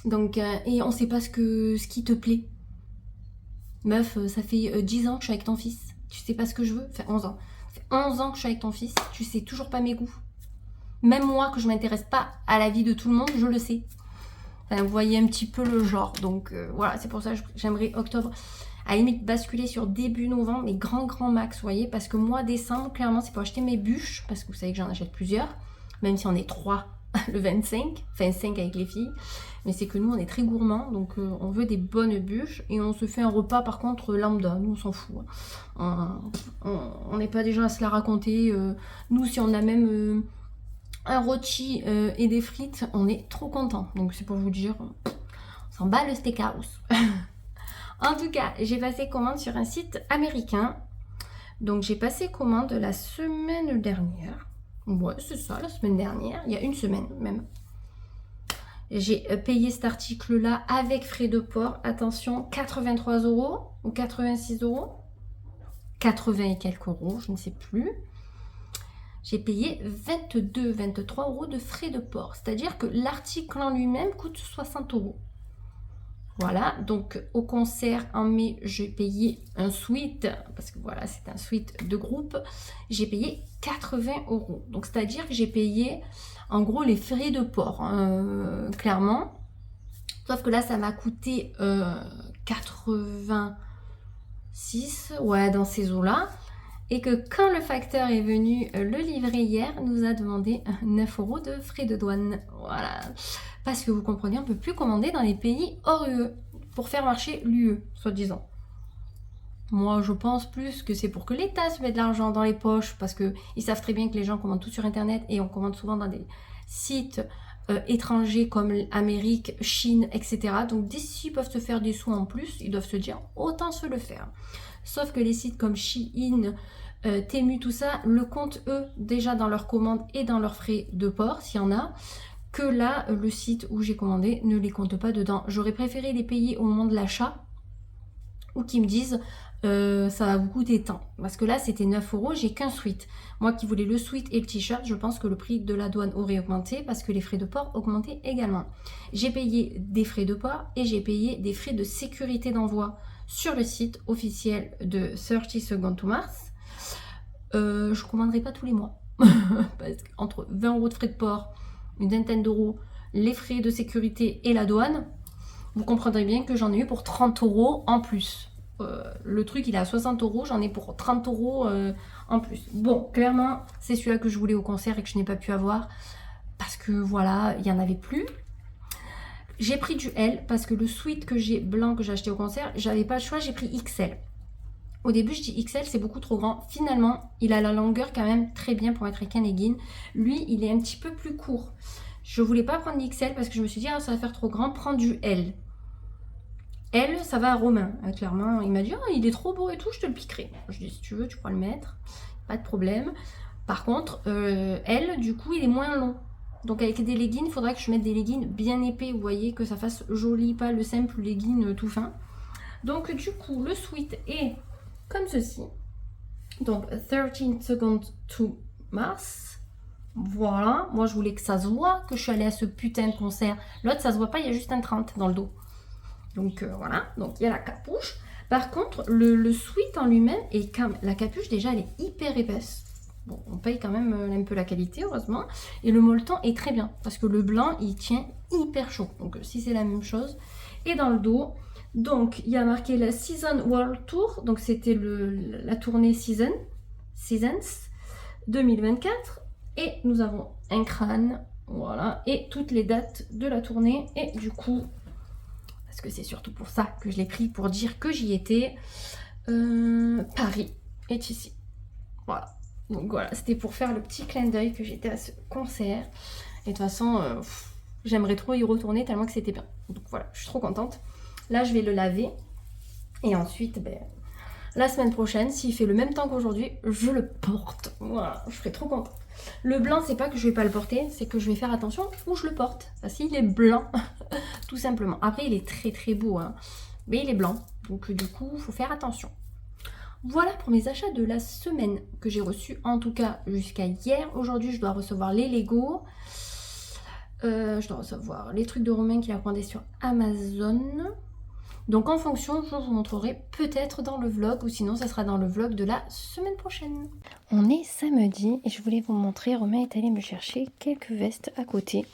Donc, et on sait pas ce qui te plaît. Meuf, ça fait 10 ans que je suis avec ton fils. Tu sais pas ce que je veux? Ça fait 11 ans. Ça fait 11 ans que je suis avec ton fils. Tu sais toujours pas mes goûts. Même moi, que je m'intéresse pas à la vie de tout le monde, je le sais. Enfin, vous voyez un petit peu le genre. Donc voilà, c'est pour ça que j'aimerais octobre. À la limite, basculer sur début novembre, mais grand max, vous voyez. Parce que moi, décembre, clairement, c'est pour acheter mes bûches. Parce que vous savez que j'en achète plusieurs. Même si on est 3 le 25. Enfin, 5 avec les filles. Mais c'est que nous, on est très gourmands, donc on veut des bonnes bûches. Et on se fait un repas, par contre, lambda. Nous, on s'en fout. Hein. On n'est pas déjà à se la raconter. Nous, si on a même un rôti et des frites, on est trop contents. Donc, c'est pour vous dire, on s'en bat le steakhouse. En tout cas, j'ai passé commande sur un site américain. Donc, j'ai passé commande la semaine dernière. Ouais, c'est ça, la semaine dernière. Il y a une semaine, même. J'ai payé cet article-là avec frais de port. Attention, 83 € ou 86 €. 80 et quelques euros, je ne sais plus. J'ai payé 23 euros de frais de port. C'est-à-dire que l'article en lui-même coûte 60 euros. Voilà, donc au concert en mai, j'ai payé un suite, parce que voilà, c'est un suite de groupe, j'ai payé 80 euros. Donc c'est-à-dire que j'ai payé en gros les frais de port, hein, clairement. Sauf que là, ça m'a coûté 86, ouais, dans ces eaux-là. Et que quand le facteur est venu le livrer hier, nous a demandé 9 euros de frais de douane. Voilà. Parce que vous comprenez, on ne peut plus commander dans les pays hors UE pour faire marcher l'UE, soi-disant. Moi, je pense plus que c'est pour que l'État se mette de l'argent dans les poches, parce qu'ils savent très bien que les gens commandent tout sur Internet et on commande souvent dans des sites étrangers comme Amérique, Chine, etc. Donc, dès s'ils peuvent se faire des sous en plus, ils doivent se dire autant se le faire. Sauf que les sites comme Shein, Temu, tout ça, le comptent eux déjà dans leurs commandes et dans leurs frais de port, s'il y en a, que là, le site où j'ai commandé ne les compte pas dedans. J'aurais préféré les payer au moment de l'achat ou qu'ils me disent ça va vous coûter tant. Parce que là, c'était 9 euros, j'ai qu'un suite. Moi qui voulais le suite et le t-shirt, je pense que le prix de la douane aurait augmenté parce que les frais de port augmentaient également. J'ai payé des frais de port et j'ai payé des frais de sécurité d'envoi sur le site officiel de 30 Seconds to Mars. Je ne commanderai pas tous les mois. Parce qu'entre 20 euros de frais de port, une vingtaine d'euros, les frais de sécurité et la douane, vous comprendrez bien que j'en ai eu pour 30 euros en plus. Le truc, il est à 60 euros, j'en ai pour 30 euros en plus. Bon, clairement, c'est celui-là que je voulais au concert et que je n'ai pas pu avoir. Parce que voilà, il n'y en avait plus. J'ai pris du L parce que le sweat que j'ai blanc que j'ai acheté au concert, j'avais pas le choix, j'ai pris XL. Au début, je dis XL, c'est beaucoup trop grand. Finalement, il a la longueur quand même très bien pour être avec un legging. Lui, il est un petit peu plus court. Je voulais pas prendre XL parce que je me suis dit, ah, ça va faire trop grand, prends du L. L, ça va à Romain, clairement. Il m'a dit, ah, il est trop beau et tout, je te le piquerai. Je dis, si tu veux, tu pourras le mettre, pas de problème. Par contre, L, du coup, il est moins long. Donc avec des leggings, il faudra que je mette des leggings bien épais, vous voyez, que ça fasse joli, pas le simple legging tout fin. Donc du coup, le sweat est comme ceci. Donc 13 Seconds to Mars. Voilà, moi je voulais que ça se voit que je suis allée à ce putain de concert. L'autre, ça se voit pas, il y a juste un 30 dans le dos. Donc voilà, donc il y a la capuche. Par contre, le sweat en lui-même, et quand la capuche déjà, elle est hyper épaisse. Bon, on paye quand même un peu la qualité, heureusement. Et le molleton est très bien, parce que le blanc, il tient hyper chaud. Donc si c'est la même chose. Et dans le dos, donc il y a marqué la Season World Tour. Donc c'était la tournée Seasons 2024. Et nous avons un crâne, voilà, et toutes les dates de la tournée. Et du coup, parce que c'est surtout pour ça que je l'ai pris, pour dire que j'y étais, Paris est ici. Voilà. Donc voilà, c'était pour faire le petit clin d'œil que j'étais à ce concert. Et de toute façon, j'aimerais trop y retourner tellement que c'était bien. Donc voilà, je suis trop contente. Là, je vais le laver. Et ensuite, la semaine prochaine, s'il fait le même temps qu'aujourd'hui, je le porte. Voilà, je serai trop contente. Le blanc, c'est pas que je vais pas le porter, c'est que je vais faire attention où je le porte. Parce qu'il est blanc, tout simplement. Après, il est très très beau, hein, mais il est blanc. Donc du coup, il faut faire attention. Voilà pour mes achats de la semaine que j'ai reçus, en tout cas jusqu'à hier. Aujourd'hui, je dois recevoir les Lego. Je dois recevoir les trucs de Romain qu'il a commandé sur Amazon. Donc en fonction, je vous montrerai peut-être dans le vlog ou sinon ça sera dans le vlog de la semaine prochaine. On est samedi et je voulais vous montrer, Romain est allé me chercher quelques vestes à côté.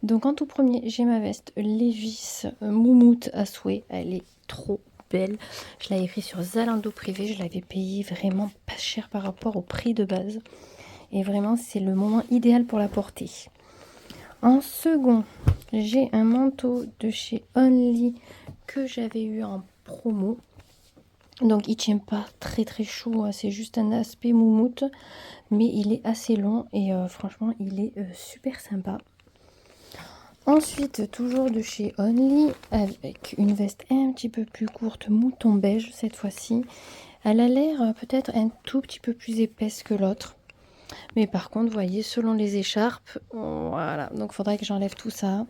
Donc en tout premier, j'ai ma veste Levi's moumoute à souhait. Elle est trop belle. Je l'avais pris sur Zalando privé, je l'avais payé vraiment pas cher par rapport au prix de base. Et vraiment, c'est le moment idéal pour la porter. En second, j'ai un manteau de chez Only que j'avais eu en promo. Donc il tient pas très très chaud, hein. C'est juste un aspect moumoute, mais il est assez long et franchement il est super sympa. Ensuite, toujours de chez Only, avec une veste un petit peu plus courte, mouton beige cette fois-ci. Elle a l'air peut-être un tout petit peu plus épaisse que l'autre. Mais par contre, vous voyez, selon les écharpes, voilà. Donc il faudrait que j'enlève tout ça.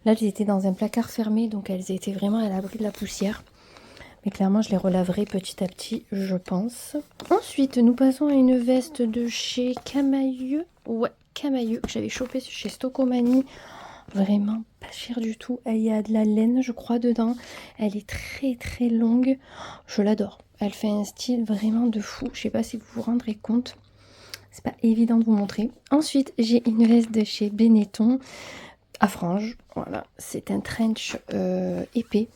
Là, elles étaient dans un placard fermé, donc elles étaient vraiment à l'abri de la poussière. Mais clairement, je les relaverai petit à petit, je pense. Ensuite, nous passons à une veste de chez Camailleux. Ouais, Camailleux, que j'avais chopé chez Stocomanie. Vraiment pas cher du tout. Il y a de la laine, je crois, dedans. Elle est très très longue. Je l'adore. Elle fait un style vraiment de fou. Je sais pas si vous vous rendrez compte. C'est pas évident de vous montrer. Ensuite, j'ai une veste de chez Benetton à franges. Voilà, c'est un trench épais.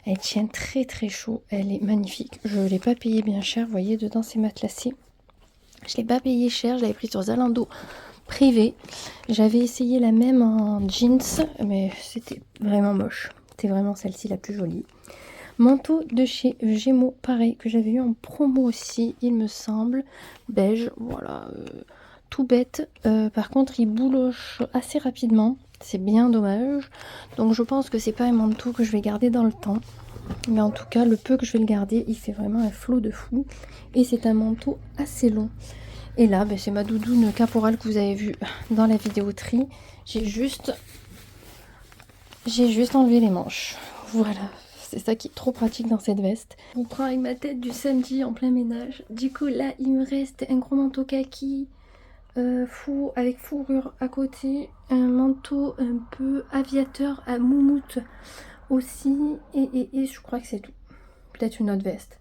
Elle tient très très chaud. Elle est magnifique. Je ne l'ai pas payé bien cher. Vous voyez, dedans c'est matelassé. Je ne l'ai pas payé cher. Je l'avais pris sur Zalando privé. J'avais essayé la même en jeans, mais c'était vraiment moche. C'était vraiment celle-ci la plus jolie. Manteau de chez Gémeaux, pareil, que j'avais eu en promo aussi, il me semble. Beige, voilà, tout bête. Par contre, il bouloche assez rapidement. C'est bien dommage. Donc je pense que c'est pas un manteau que je vais garder dans le temps. Mais en tout cas, le peu que je vais le garder, il fait vraiment un flot de fou. Et c'est un manteau assez long. Et là, ben, c'est ma doudoune caporale que vous avez vue dans la vidéo tri. J'ai juste enlevé les manches. Voilà. C'est ça qui est trop pratique dans cette veste. On prend avec ma tête du samedi en plein ménage. Du coup, là, il me reste un gros manteau kaki avec fourrure à côté. Un manteau un peu aviateur à moumoute aussi. Et je crois que c'est tout. Peut-être une autre veste.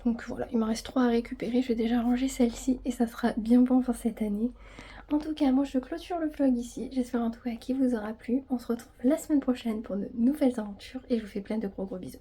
Donc voilà, il me reste 3 à récupérer. Je vais déjà ranger celle-ci et ça sera bien bon pour cette année. En tout cas, moi je clôture le vlog ici. J'espère en tout cas qu'il vous aura plu. On se retrouve la semaine prochaine pour de nouvelles aventures et je vous fais plein de gros bisous.